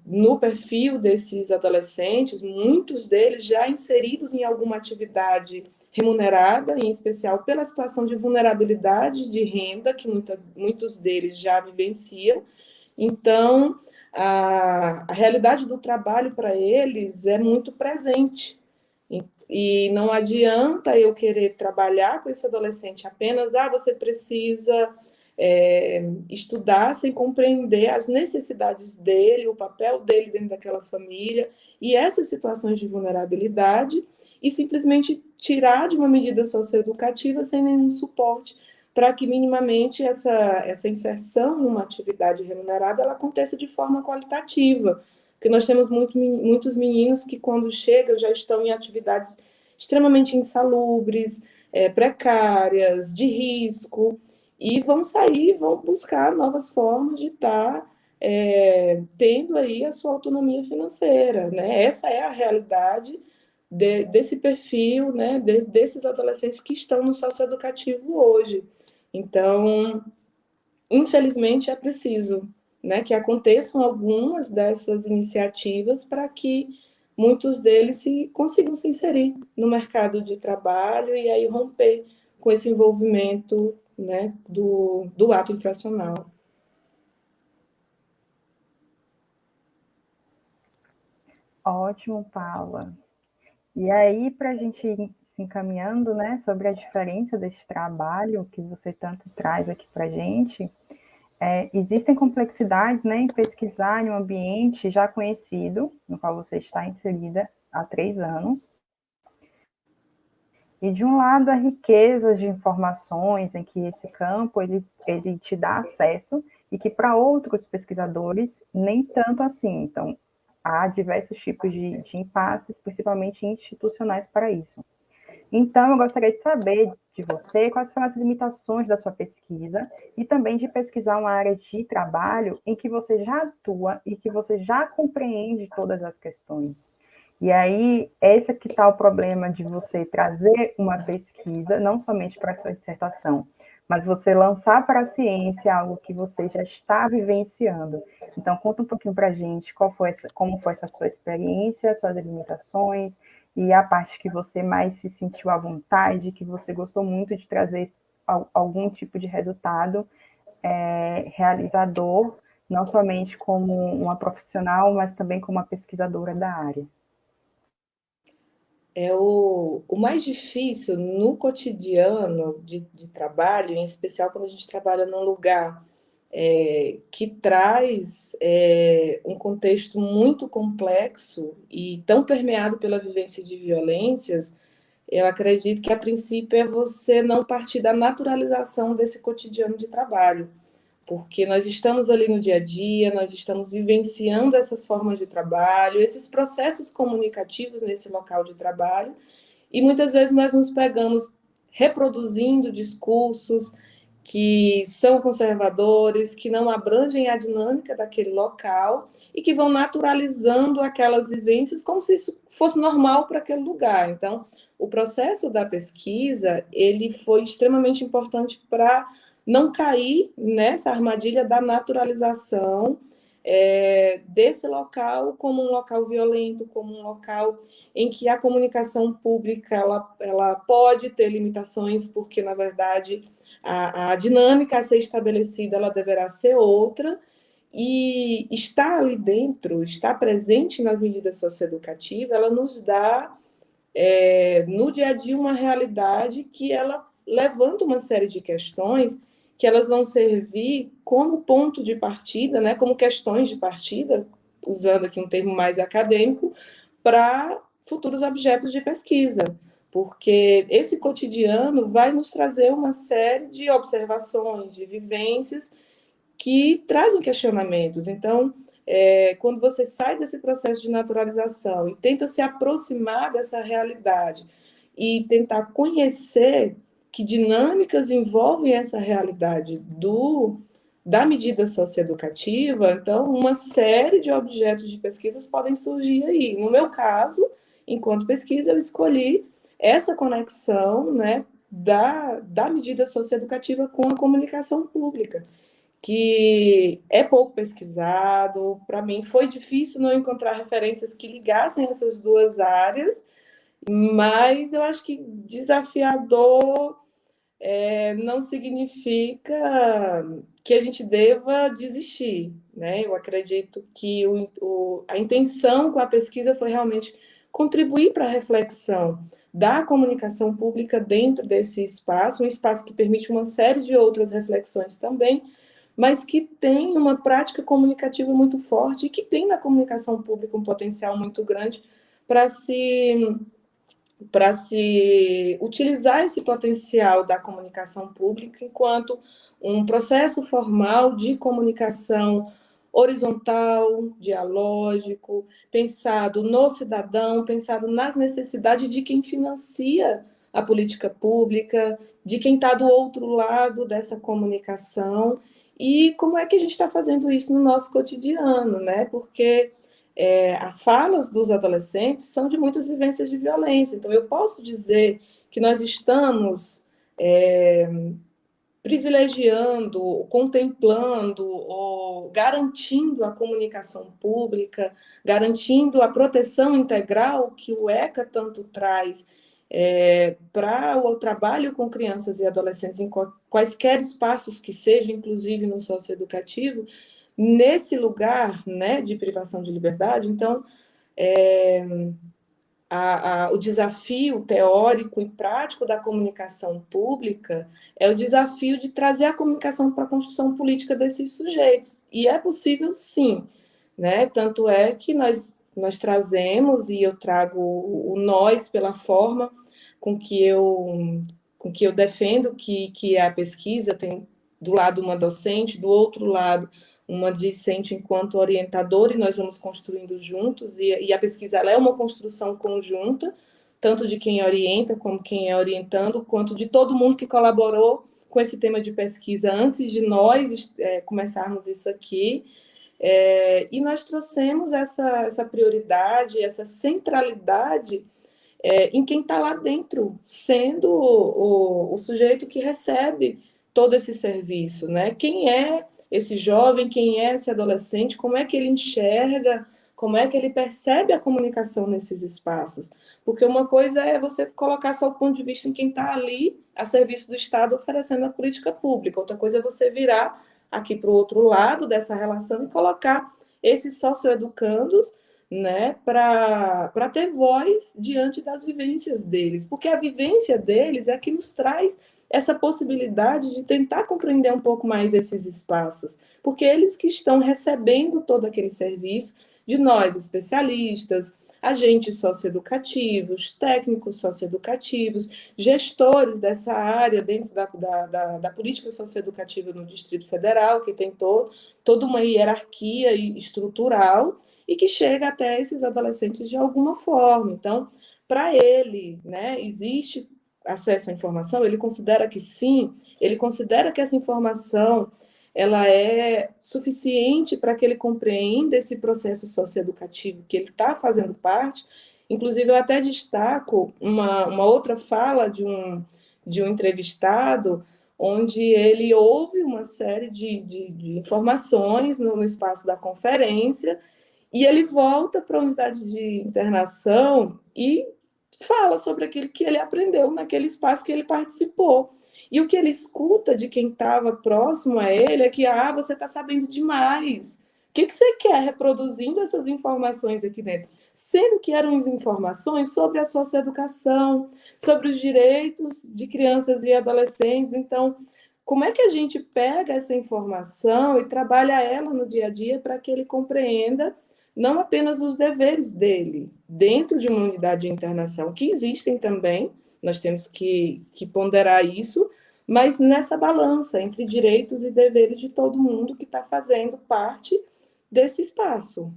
B: no perfil desses adolescentes, muitos deles já inseridos em alguma atividade remunerada, em especial pela situação de vulnerabilidade de renda, que muitos deles já vivenciam. Então, a realidade do trabalho para eles é muito presente. E não adianta eu querer trabalhar com esse adolescente apenas, você precisa estudar sem compreender as necessidades dele, o papel dele dentro daquela família, e essas situações de vulnerabilidade, e simplesmente tirar de uma medida socioeducativa sem nenhum suporte, para que minimamente essa inserção em uma atividade remunerada ela aconteça de forma qualitativa. Porque nós temos muitos meninos que, quando chegam, já estão em atividades extremamente insalubres, precárias, de risco, e vão sair, vão buscar novas formas de estar tendo aí a sua autonomia financeira, né? Essa é a realidade desse perfil, né? Desses adolescentes que estão no socioeducativo hoje. Então, infelizmente, é preciso, né, que aconteçam algumas dessas iniciativas para que muitos deles consigam se inserir no mercado de trabalho e aí romper com esse envolvimento, né, do ato infracional.
A: Ótimo, Paula. E aí, para a gente ir se encaminhando, né, sobre a diferença desse trabalho que você tanto traz aqui para a gente, existem complexidades, né, em pesquisar em um ambiente já conhecido, no qual você está inserida há 3 anos, e de um lado a riqueza de informações em que esse campo ele te dá acesso e que para outros pesquisadores nem tanto assim. Então, há diversos tipos de impasses, principalmente institucionais para isso. Então, eu gostaria de saber de você quais foram as limitações da sua pesquisa e também de pesquisar uma área de trabalho em que você já atua e que você já compreende todas as questões. E aí, esse que está o problema de você trazer uma pesquisa, não somente para a sua dissertação, mas você lançar para a ciência algo que você já está vivenciando. Então, conta um pouquinho para a gente como foi essa sua experiência, suas limitações, e a parte que você mais se sentiu à vontade, que você gostou muito de trazer algum tipo de resultado realizador, não somente como uma profissional, mas também como uma pesquisadora da área.
B: O mais difícil no cotidiano de trabalho, em especial quando a gente trabalha num lugar que traz um contexto muito complexo e tão permeado pela vivência de violências, eu acredito que, a princípio, é você não partir da naturalização desse cotidiano de trabalho, porque nós estamos ali no dia a dia, nós estamos vivenciando essas formas de trabalho, esses processos comunicativos nesse local de trabalho, e muitas vezes nós nos pegamos reproduzindo discursos que são conservadores, que não abrangem a dinâmica daquele local e que vão naturalizando aquelas vivências como se isso fosse normal para aquele lugar. Então, o processo da pesquisa, ele foi extremamente importante para não cair nessa armadilha da naturalização desse local como um local violento, como um local em que a comunicação pública ela pode ter limitações, porque, na verdade, a dinâmica a ser estabelecida ela deverá ser outra, e estar ali dentro, estar presente nas medidas socioeducativas, ela nos dá, no dia a dia, uma realidade que ela levanta uma série de questões que elas vão servir como ponto de partida, né, como questões de partida, usando aqui um termo mais acadêmico, para futuros objetos de pesquisa, porque esse cotidiano vai nos trazer uma série de observações, de vivências que trazem questionamentos. Então, quando você sai desse processo de naturalização e tenta se aproximar dessa realidade e tentar conhecer que dinâmicas envolvem essa realidade da medida socioeducativa, então uma série de objetos de pesquisas podem surgir aí. No meu caso, enquanto pesquisa, eu escolhi essa conexão, né, da medida socioeducativa com a comunicação pública, que é pouco pesquisado. Para mim foi difícil não encontrar referências que ligassem essas duas áreas, mas eu acho que desafiador não significa que a gente deva desistir, né? Eu acredito que a intenção com a pesquisa foi realmente contribuir para a reflexão da comunicação pública dentro desse espaço, um espaço que permite uma série de outras reflexões também, mas que tem uma prática comunicativa muito forte e que tem na comunicação pública um potencial muito grande para se utilizar esse potencial da comunicação pública enquanto um processo formal de comunicação horizontal, dialógico, pensado no cidadão, pensado nas necessidades de quem financia a política pública, de quem está do outro lado dessa comunicação, e como é que a gente está fazendo isso no nosso cotidiano, né? Porque as falas dos adolescentes são de muitas vivências de violência. Então, eu posso dizer que nós estamos privilegiando, contemplando, ou garantindo a comunicação pública, garantindo a proteção integral que o ECA tanto traz para o trabalho com crianças e adolescentes em quaisquer espaços que sejam, inclusive no socioeducativo, nesse lugar, né, de privação de liberdade. Então, o desafio teórico e prático da comunicação pública é o desafio de trazer a comunicação para a construção política desses sujeitos. E é possível, sim, né? Tanto é que nós trazemos, e eu trago o nós pela forma com que eu defendo que é a pesquisa. Eu tenho do lado uma docente, do outro lado uma discente enquanto orientadora, e nós vamos construindo juntos, e a pesquisa ela é uma construção conjunta, tanto de quem orienta, como quem é orientando, quanto de todo mundo que colaborou com esse tema de pesquisa antes de nós começarmos isso aqui. E nós trouxemos essa prioridade, essa centralidade em quem está lá dentro, sendo o sujeito que recebe todo esse serviço, né? Quem é esse jovem, quem é esse adolescente, como é que ele enxerga, como é que ele percebe a comunicação nesses espaços? Porque uma coisa é você colocar só o ponto de vista em quem está ali a serviço do Estado oferecendo a política pública, outra coisa é você virar aqui para o outro lado dessa relação e colocar esses socioeducandos, né, para ter voz diante das vivências deles, porque a vivência deles é que nos traz essa possibilidade de tentar compreender um pouco mais esses espaços, porque eles que estão recebendo todo aquele serviço de nós, especialistas, agentes socioeducativos, técnicos socioeducativos, gestores dessa área dentro da política socioeducativa no Distrito Federal, que tem toda uma hierarquia estrutural e que chega até esses adolescentes de alguma forma. Então, para ele, né, existe acesso à informação, ele considera que sim, ele considera que essa informação ela é suficiente para que ele compreenda esse processo socioeducativo que ele está fazendo parte. Inclusive, eu até destaco uma outra fala de um entrevistado, onde ele ouve uma série de informações no espaço da conferência, e ele volta para a unidade de internação e fala sobre aquilo que ele aprendeu naquele espaço que ele participou. E o que ele escuta de quem estava próximo a ele é que, você está sabendo demais. O que você quer reproduzindo essas informações aqui dentro? Sendo que eram informações sobre a socioeducação, sobre os direitos de crianças e adolescentes. Então, como é que a gente pega essa informação e trabalha ela no dia a dia para que ele compreenda não apenas os deveres dele, dentro de uma unidade de internação, que existem também, nós temos que ponderar isso, mas nessa balança entre direitos e deveres de todo mundo que está fazendo parte desse espaço.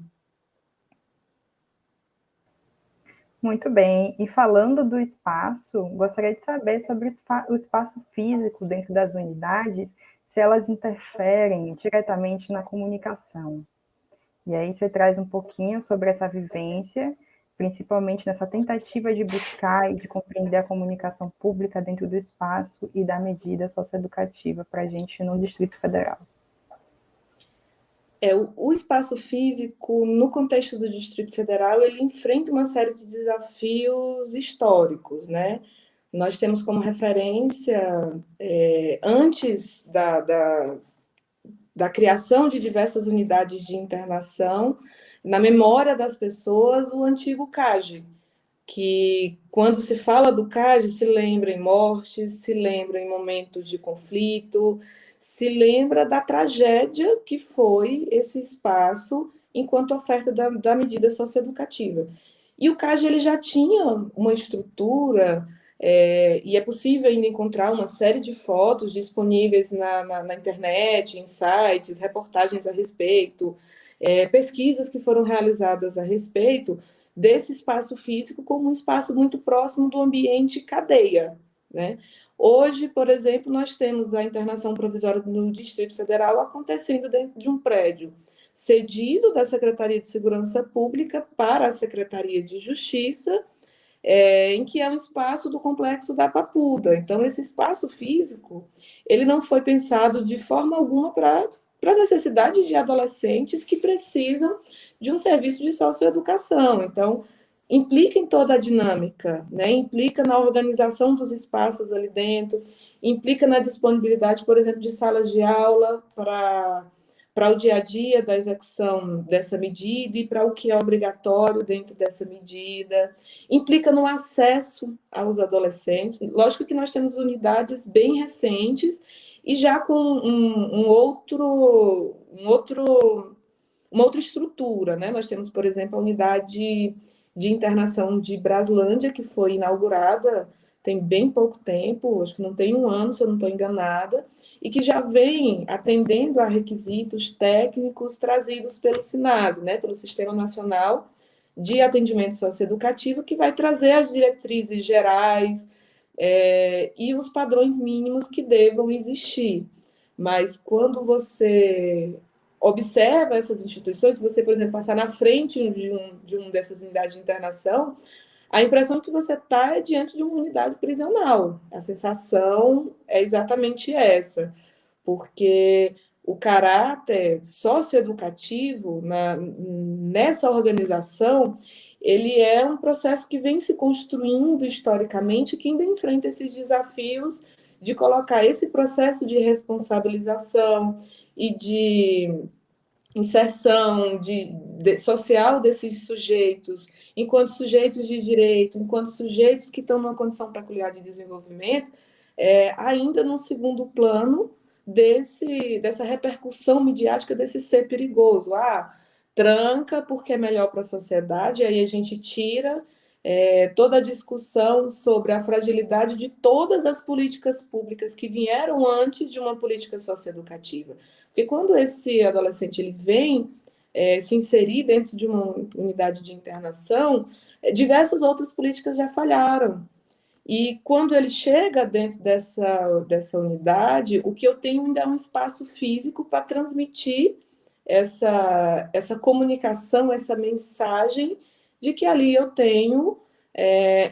A: Muito bem. E falando do espaço, gostaria de saber sobre o espaço físico dentro das unidades, se elas interferem diretamente na comunicação. E aí você traz um pouquinho sobre essa vivência, principalmente nessa tentativa de buscar e de compreender a comunicação pública dentro do espaço e da medida socioeducativa para a gente no Distrito Federal.
B: O espaço físico, no contexto do Distrito Federal, ele enfrenta uma série de desafios históricos, né? Nós temos como referência, antes da criação de diversas unidades de internação, na memória das pessoas, o antigo CAGE, que quando se fala do CAGE, se lembra em mortes, se lembra em momentos de conflito, se lembra da tragédia que foi esse espaço enquanto oferta da medida socioeducativa. E o CAGE ele já tinha uma estrutura, e é possível ainda encontrar uma série de fotos disponíveis na internet, em sites, reportagens a respeito, pesquisas que foram realizadas a respeito desse espaço físico como um espaço muito próximo do ambiente cadeia, né? Hoje, por exemplo, nós temos a internação provisória no Distrito Federal acontecendo dentro de um prédio cedido da Secretaria de Segurança Pública para a Secretaria de Justiça, em que é um espaço do Complexo da Papuda. Então, esse espaço físico, ele não foi pensado de forma alguma para as necessidades de adolescentes que precisam de um serviço de socioeducação. Então, implica em toda a dinâmica, né? Implica na organização dos espaços ali dentro, implica na disponibilidade, por exemplo, de salas de aula para o dia a dia da execução dessa medida e para o que é obrigatório dentro dessa medida, implica no acesso aos adolescentes. Lógico que nós temos unidades bem recentes e já com uma outra estrutura, né? Nós temos, por exemplo, a unidade de internação de Braslândia, que foi inaugurada tem bem pouco tempo, acho que não tem um ano, se eu não estou enganada, e que já vem atendendo a requisitos técnicos trazidos pelo SINASE, né? Pelo Sistema Nacional de Atendimento Socioeducativo, que vai trazer as diretrizes gerais, e os padrões mínimos que devam existir. Mas quando você observa essas instituições, se você, por exemplo, passar na frente de uma dessas unidades de internação, a impressão que você está é diante de uma unidade prisional. A sensação é exatamente essa, porque o caráter socioeducativo nessa organização, ele é um processo que vem se construindo historicamente, que ainda enfrenta esses desafios de colocar esse processo de responsabilização e de inserção social desses sujeitos, enquanto sujeitos de direito, enquanto sujeitos que estão numa condição peculiar de desenvolvimento, ainda no segundo plano dessa repercussão midiática desse ser perigoso. Tranca porque é melhor para a sociedade, aí a gente tira toda a discussão sobre a fragilidade de todas as políticas públicas que vieram antes de uma política socioeducativa. Porque quando esse adolescente ele vem se inserir dentro de uma unidade de internação, diversas outras políticas já falharam. E quando ele chega dentro dessa unidade, o que eu tenho ainda é um espaço físico para transmitir essa comunicação, essa mensagem de que ali eu tenho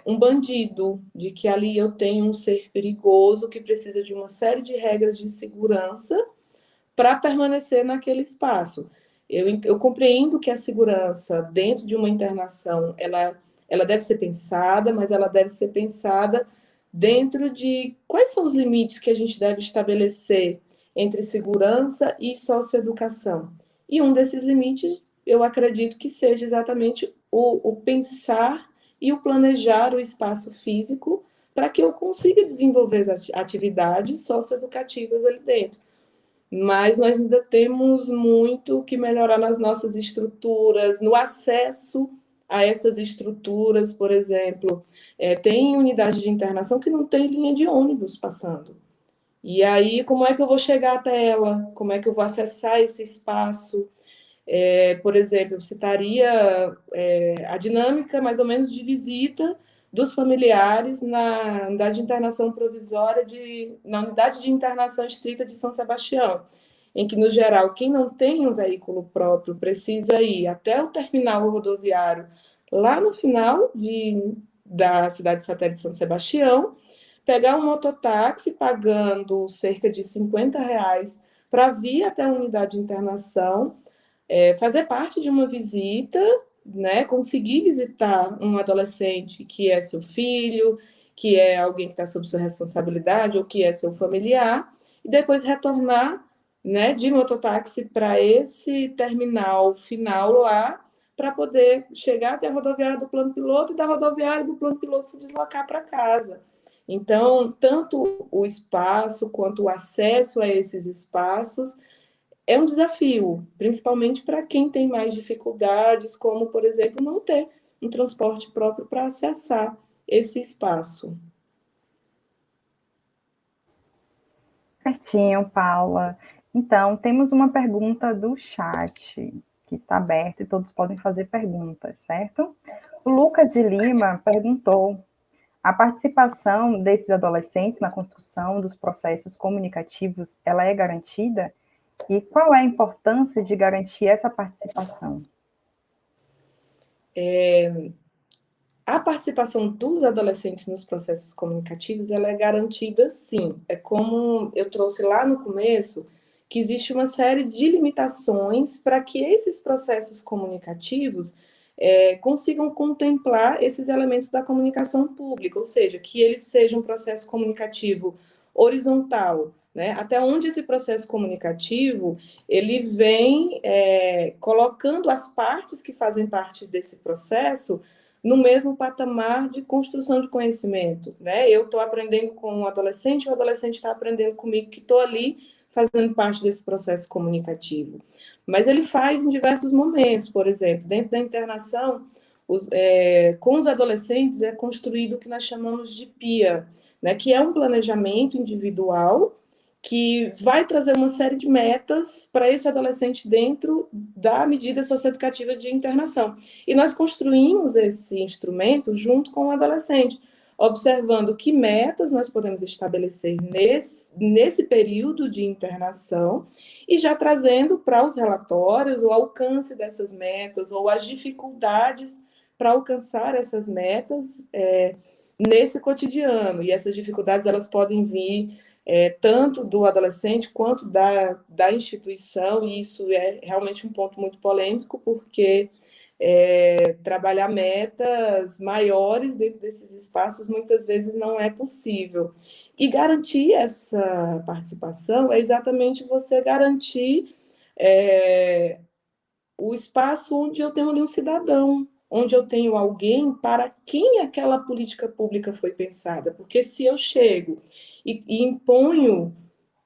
B: um bandido, de que ali eu tenho um ser perigoso que precisa de uma série de regras de segurança para permanecer naquele espaço. Eu compreendo que a segurança dentro de uma internação, ela deve ser pensada, mas ela deve ser pensada dentro de quais são os limites que a gente deve estabelecer entre segurança e socioeducação. E um desses limites, eu acredito que seja exatamente o pensar e o planejar o espaço físico para que eu consiga desenvolver as atividades socioeducativas ali dentro. Mas nós ainda temos muito que melhorar nas nossas estruturas, no acesso a essas estruturas, por exemplo. Tem unidade de internação que não tem linha de ônibus passando. E aí, como é que eu vou chegar até ela? Como é que eu vou acessar esse espaço? Por exemplo, eu citaria a dinâmica, mais ou menos, de visita dos familiares na unidade de internação provisória, na unidade de internação estrita de São Sebastião, em que, no geral, quem não tem um veículo próprio precisa ir até o terminal rodoviário, lá no final da cidade satélite de São Sebastião, pegar um mototáxi pagando cerca de R$ 50 para vir até a unidade de internação, fazer parte de uma visita, né, conseguir visitar um adolescente que é seu filho, que é alguém que está sob sua responsabilidade ou que é seu familiar, e depois retornar, né, de mototáxi para esse terminal final lá, para poder chegar até a rodoviária do plano piloto e da rodoviária do plano piloto se deslocar para casa. Então, tanto o espaço quanto o acesso a esses espaços é um desafio, principalmente para quem tem mais dificuldades, como, por exemplo, não ter um transporte próprio para acessar esse espaço.
A: Certinho, Paula. Então, temos uma pergunta do chat, que está aberto e todos podem fazer perguntas, certo? O Lucas de Lima perguntou: a participação desses adolescentes na construção dos processos comunicativos, ela é garantida? E qual é a importância de garantir essa participação?
B: A participação dos adolescentes nos processos comunicativos, ela é garantida, sim. É como eu trouxe lá no começo, que existe uma série de limitações para que esses processos comunicativos consigam contemplar esses elementos da comunicação pública, ou seja, que eles sejam um processo comunicativo horizontal, né? Até onde esse processo comunicativo ele vem colocando as partes que fazem parte desse processo no mesmo patamar de construção de conhecimento, né? Eu estou aprendendo com um adolescente, o adolescente está aprendendo comigo, que estou ali fazendo parte desse processo comunicativo. Mas ele faz em diversos momentos, por exemplo, dentro da internação, com os adolescentes é construído o que nós chamamos de PIA, né? Que é um planejamento individual que vai trazer uma série de metas para esse adolescente dentro da medida socioeducativa de internação. E nós construímos esse instrumento junto com o adolescente, observando que metas nós podemos estabelecer nesse período de internação e já trazendo para os relatórios o alcance dessas metas ou as dificuldades para alcançar essas metas nesse cotidiano. E essas dificuldades elas podem vir tanto do adolescente quanto da instituição, e isso é realmente um ponto muito polêmico, porque trabalhar metas maiores dentro desses espaços muitas vezes não é possível. E garantir essa participação é exatamente você garantir o espaço onde eu tenho ali um cidadão, onde eu tenho alguém para quem aquela política pública foi pensada. Porque se eu chego e imponho,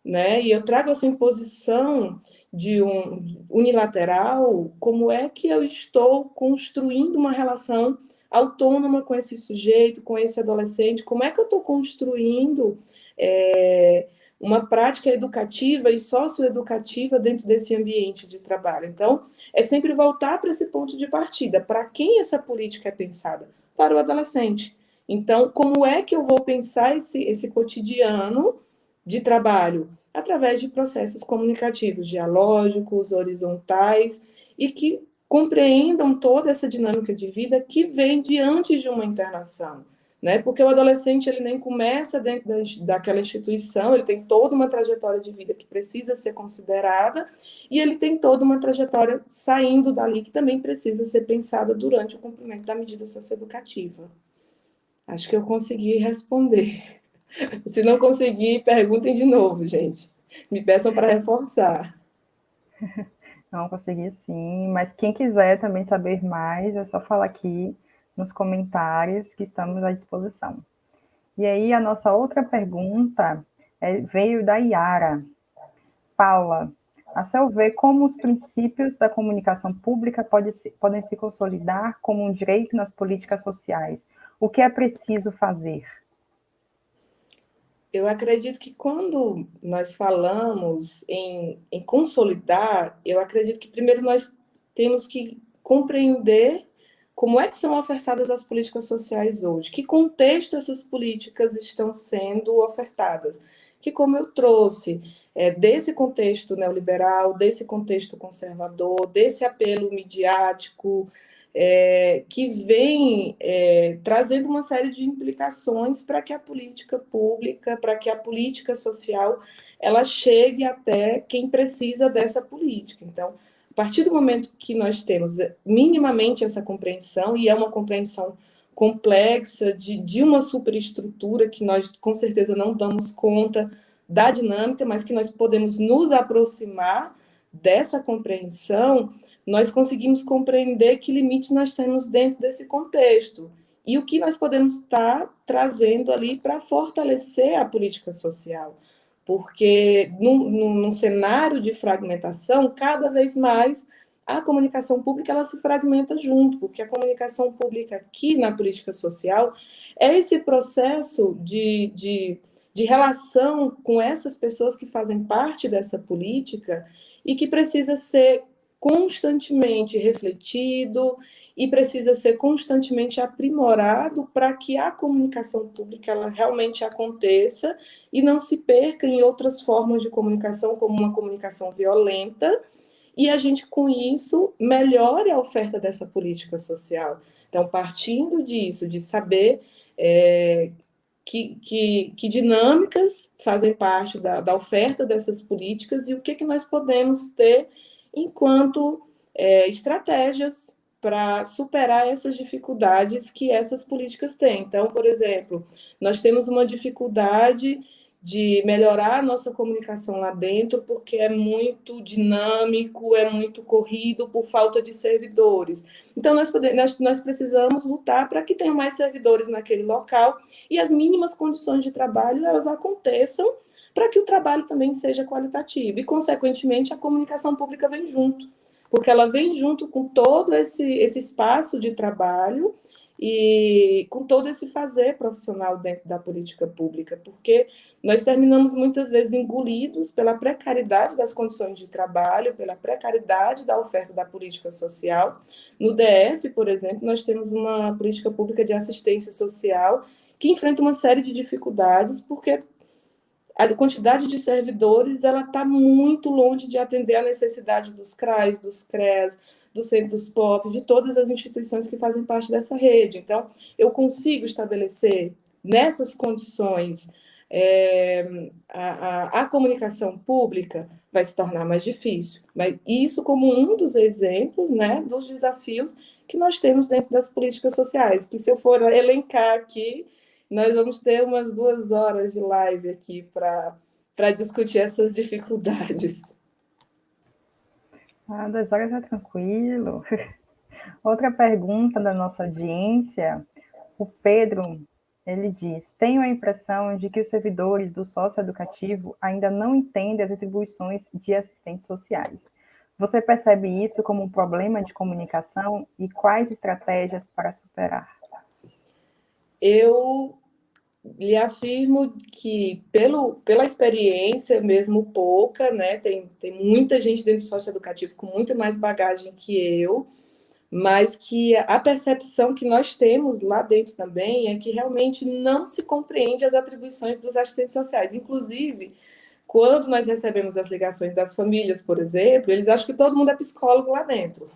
B: né, e eu trago essa imposição de um unilateral, como é que eu estou construindo uma relação autônoma com esse sujeito, com esse adolescente? Como é que eu estou construindo uma prática educativa e socioeducativa dentro desse ambiente de trabalho? Então, é sempre voltar para esse ponto de partida. Para quem essa política é pensada? Para o adolescente. Então, como é que eu vou pensar esse cotidiano de trabalho? Através de processos comunicativos, dialógicos, horizontais, e que compreendam toda essa dinâmica de vida que vem diante de uma internação. Né? Porque o adolescente ele nem começa dentro daquela instituição, ele tem toda uma trajetória de vida que precisa ser considerada, e ele tem toda uma trajetória saindo dali que também precisa ser pensada durante o cumprimento da medida socioeducativa. Acho que eu consegui responder. Se não conseguir, perguntem de novo, gente. Me peçam para reforçar.
A: Não, consegui sim, mas quem quiser também saber mais, é só falar aqui nos comentários que estamos à disposição. E aí, a nossa outra pergunta veio da Yara. Paula, a seu ver, como os princípios da comunicação pública podem se consolidar como um direito nas políticas sociais? O que é preciso fazer?
B: Eu acredito que quando nós falamos em consolidar, eu acredito que primeiro nós temos que compreender como é que são ofertadas as políticas sociais hoje, que contexto essas políticas estão sendo ofertadas, que como eu trouxe, desse contexto neoliberal, desse contexto conservador, desse apelo midiático, que vem trazendo uma série de implicações para que a política pública, para que a política social, ela chegue até quem precisa dessa política. Então, a partir do momento que nós temos minimamente essa compreensão, e é uma compreensão complexa de uma superestrutura que nós, com certeza, não damos conta da dinâmica, mas que nós podemos nos aproximar dessa compreensão, nós conseguimos compreender que limites nós temos dentro desse contexto e o que nós podemos estar trazendo ali para fortalecer a política social. Porque num cenário de fragmentação, cada vez mais a comunicação pública ela se fragmenta junto, porque a comunicação pública aqui na política social é esse processo de relação com essas pessoas que fazem parte dessa política e que precisa ser constantemente refletido e precisa ser constantemente aprimorado para que a comunicação pública ela realmente aconteça e não se perca em outras formas de comunicação, como uma comunicação violenta, e a gente, com isso, melhore a oferta dessa política social. Então, partindo disso, de saber que dinâmicas fazem parte da oferta dessas políticas e o que nós podemos ter enquanto estratégias para superar essas dificuldades que essas políticas têm. Então, por exemplo, nós temos uma dificuldade de melhorar a nossa comunicação lá dentro, porque é muito dinâmico, é muito corrido por falta de servidores. Então, nós precisamos lutar para que tenham mais servidores naquele local e as mínimas condições de trabalho elas aconteçam para que o trabalho também seja qualitativo. E, consequentemente, a comunicação pública vem junto, porque ela vem junto com todo esse espaço de trabalho e com todo esse fazer profissional dentro da política pública, porque nós terminamos muitas vezes engolidos pela precariedade das condições de trabalho, pela precariedade da oferta da política social. No DF, por exemplo, nós temos uma política pública de assistência social que enfrenta uma série de dificuldades, porque a quantidade de servidores ela está muito longe de atender a necessidade dos CRAs, dos CREAs, do Centros Pop, de todas as instituições que fazem parte dessa rede. Então, eu consigo estabelecer nessas condições a comunicação pública vai se tornar mais difícil. Mas isso como um dos exemplos, né, dos desafios que nós temos dentro das políticas sociais, que se eu for elencar aqui, nós vamos ter umas 2 horas de live aqui para discutir essas dificuldades.
A: 2 horas é tranquilo. Outra pergunta da nossa audiência, o Pedro, ele diz: tenho a impressão de que os servidores do socioeducativo ainda não entendem as atribuições de assistentes sociais. Você percebe isso como um problema de comunicação e quais estratégias para superar?
B: Eu lhe afirmo que, pela experiência, mesmo pouca, né, tem muita gente dentro do socioeducativo com muito mais bagagem que eu, mas que a percepção que nós temos lá dentro também é que realmente não se compreende as atribuições dos assistentes sociais. Inclusive, quando nós recebemos as ligações das famílias, por exemplo, eles acham que todo mundo é psicólogo lá dentro.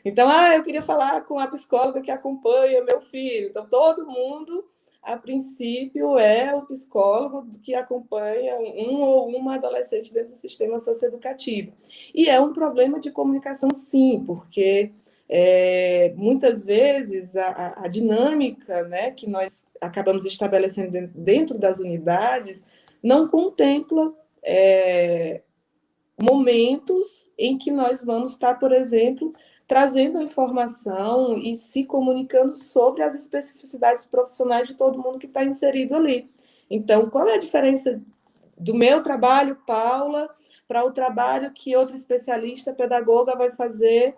B: Então, eu queria falar com a psicóloga que acompanha meu filho. Então, todo mundo, a princípio, é o psicólogo que acompanha um ou uma adolescente dentro do sistema socioeducativo. E é um problema de comunicação, sim, porque muitas vezes a dinâmica, né, que nós acabamos estabelecendo dentro das unidades não contempla momentos em que nós vamos estar, por exemplo, trazendo a informação e se comunicando sobre as especificidades profissionais de todo mundo que está inserido ali. Então, qual é a diferença do meu trabalho, Paula, para o trabalho que outro especialista, pedagoga, vai fazer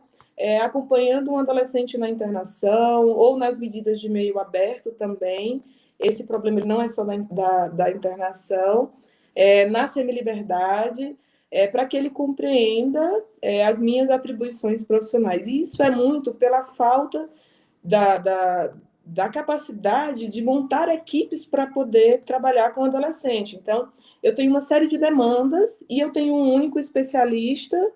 B: acompanhando um adolescente na internação ou nas medidas de meio aberto também? Esse problema não é só da internação, na semiliberdade, para que ele compreenda as minhas atribuições profissionais. E isso é muito pela falta da capacidade de montar equipes para poder trabalhar com adolescente. Então, eu tenho uma série de demandas e eu tenho um único especialista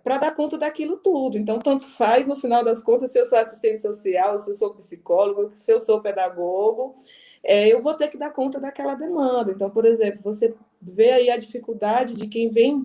B: para dar conta daquilo tudo. Então, tanto faz, no final das contas, se eu sou assistente social, se eu sou psicólogo, se eu sou pedagogo, eu vou ter que dar conta daquela demanda. Então, por exemplo, você vê aí a dificuldade de quem vem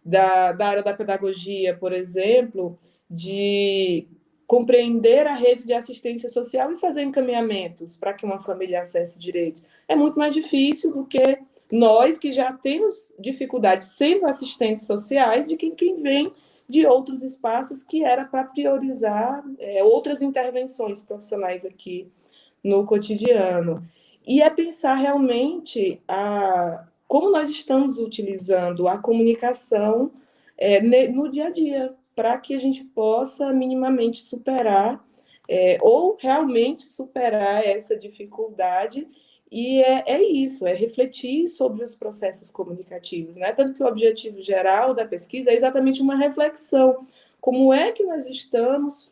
B: da área da pedagogia, por exemplo, de compreender a rede de assistência social e fazer encaminhamentos para que uma família acesse direitos. É muito mais difícil do que nós, que já temos dificuldades sendo assistentes sociais, de quem vem de outros espaços que era para priorizar outras intervenções profissionais aqui no cotidiano. E é pensar realmente como nós estamos utilizando a comunicação no dia a dia, para que a gente possa minimamente superar ou realmente superar essa dificuldade. E isso, é refletir sobre os processos comunicativos, né? Tanto que o objetivo geral da pesquisa é exatamente uma reflexão. Como é que nós estamos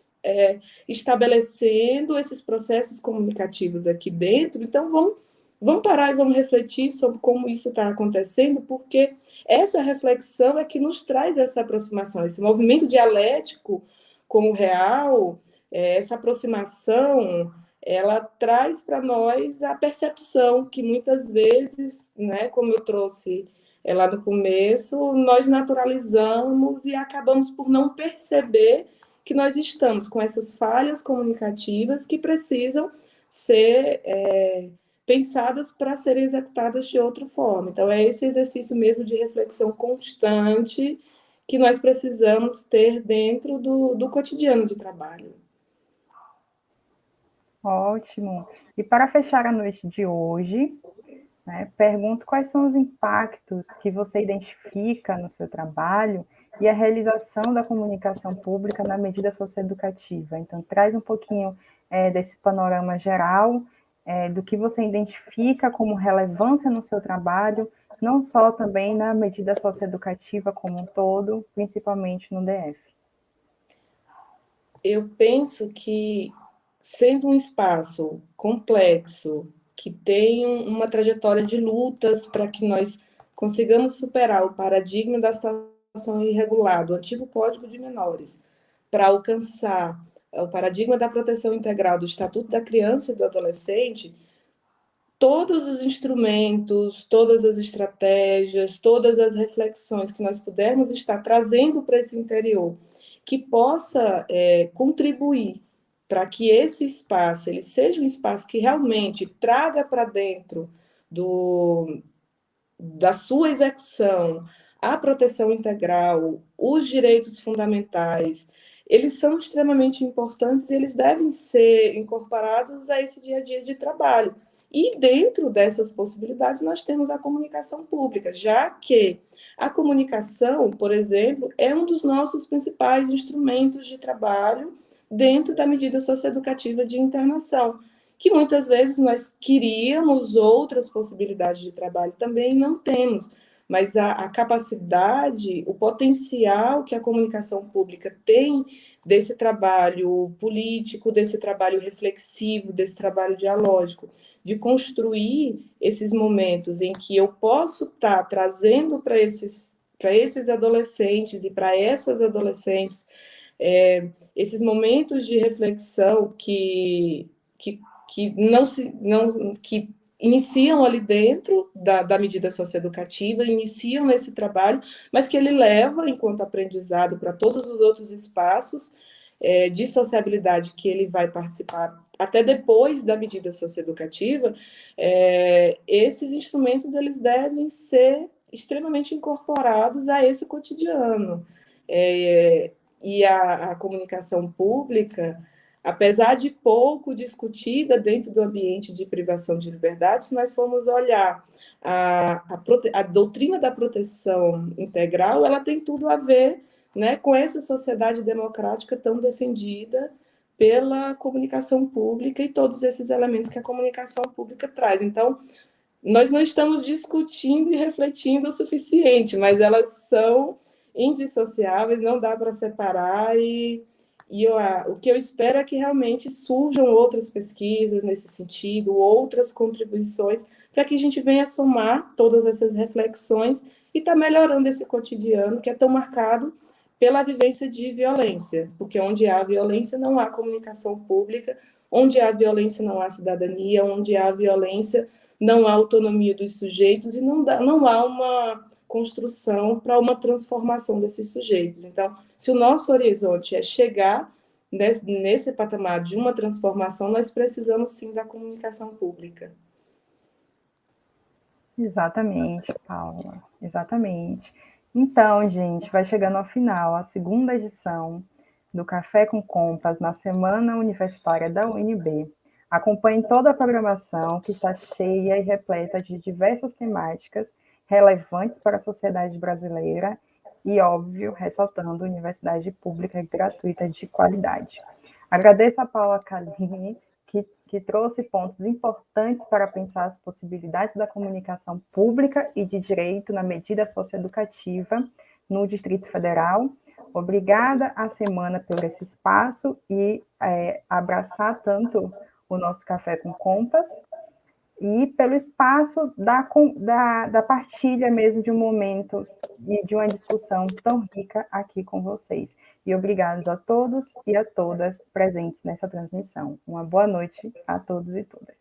B: estabelecendo esses processos comunicativos aqui dentro? Então, vamos parar e vamos refletir sobre como isso está acontecendo, porque essa reflexão é que nos traz essa aproximação, esse movimento dialético com o real, essa aproximação, ela traz para nós a percepção que muitas vezes, né, como eu trouxe lá no começo, nós naturalizamos e acabamos por não perceber que nós estamos com essas falhas comunicativas que precisam ser pensadas para serem executadas de outra forma. Então, é esse exercício mesmo de reflexão constante que nós precisamos ter dentro do cotidiano de trabalho.
A: Ótimo. E para fechar a noite de hoje, né, pergunto quais são os impactos que você identifica no seu trabalho e a realização da comunicação pública na medida socioeducativa. Então, traz um pouquinho desse panorama geral, do que você identifica como relevância no seu trabalho, não só também na medida socioeducativa como um todo, principalmente no DF.
B: Eu penso que, sendo um espaço complexo, que tem uma trajetória de lutas para que nós consigamos superar o paradigma da situação irregulado, o antigo Código de Menores, para alcançar o paradigma da proteção integral do Estatuto da Criança e do Adolescente, todos os instrumentos, todas as estratégias, todas as reflexões que nós pudermos estar trazendo para esse interior, que possa contribuir para que esse espaço ele seja um espaço que realmente traga para dentro da sua execução a proteção integral, os direitos fundamentais, eles são extremamente importantes e eles devem ser incorporados a esse dia a dia de trabalho. E dentro dessas possibilidades, nós temos a comunicação pública, já que a comunicação, por exemplo, é um dos nossos principais instrumentos de trabalho dentro da medida socioeducativa de internação, que muitas vezes nós queríamos outras possibilidades de trabalho também e não temos, mas a capacidade, o potencial que a comunicação pública tem desse trabalho político, desse trabalho reflexivo, desse trabalho dialógico, de construir esses momentos em que eu posso estar trazendo para esses adolescentes e para essas adolescentes esses momentos de reflexão que iniciam ali dentro da medida socioeducativa, iniciam esse trabalho, mas que ele leva, enquanto aprendizado, para todos os outros espaços de sociabilidade que ele vai participar até depois da medida socioeducativa, esses instrumentos eles devem ser extremamente incorporados a esse cotidiano. E a comunicação pública, apesar de pouco discutida dentro do ambiente de privação de liberdade, se nós formos olhar a doutrina da proteção integral, ela tem tudo a ver, né, com essa sociedade democrática tão defendida pela comunicação pública e todos esses elementos que a comunicação pública traz. Então, nós não estamos discutindo e refletindo o suficiente, mas elas são indissociáveis, não dá para separar, o que eu espero é que realmente surjam outras pesquisas nesse sentido, outras contribuições, para que a gente venha somar todas essas reflexões e estar melhorando esse cotidiano que é tão marcado pela vivência de violência, porque onde há violência não há comunicação pública, onde há violência não há cidadania, onde há violência não há autonomia dos sujeitos e não há uma construção para uma transformação desses sujeitos. Então, se o nosso horizonte é chegar nesse patamar de uma transformação, nós precisamos sim da comunicação pública.
A: Exatamente, Paula, exatamente. Então, gente, vai chegando ao final a segunda edição do Café com Compas na Semana Universitária da UNB. Acompanhe toda a programação, que está cheia e repleta de diversas temáticas relevantes para a sociedade brasileira e, óbvio, ressaltando universidade pública e gratuita de qualidade. Agradeço a Paula Calini, que trouxe pontos importantes para pensar as possibilidades da comunicação pública e de direito na medida socioeducativa no Distrito Federal. Obrigada à Semana por esse espaço e abraçar tanto o nosso Café com Compas e pelo espaço da partilha mesmo de um momento e de uma discussão tão rica aqui com vocês. E obrigados a todos e a todas presentes nessa transmissão. Uma boa noite a todos e todas.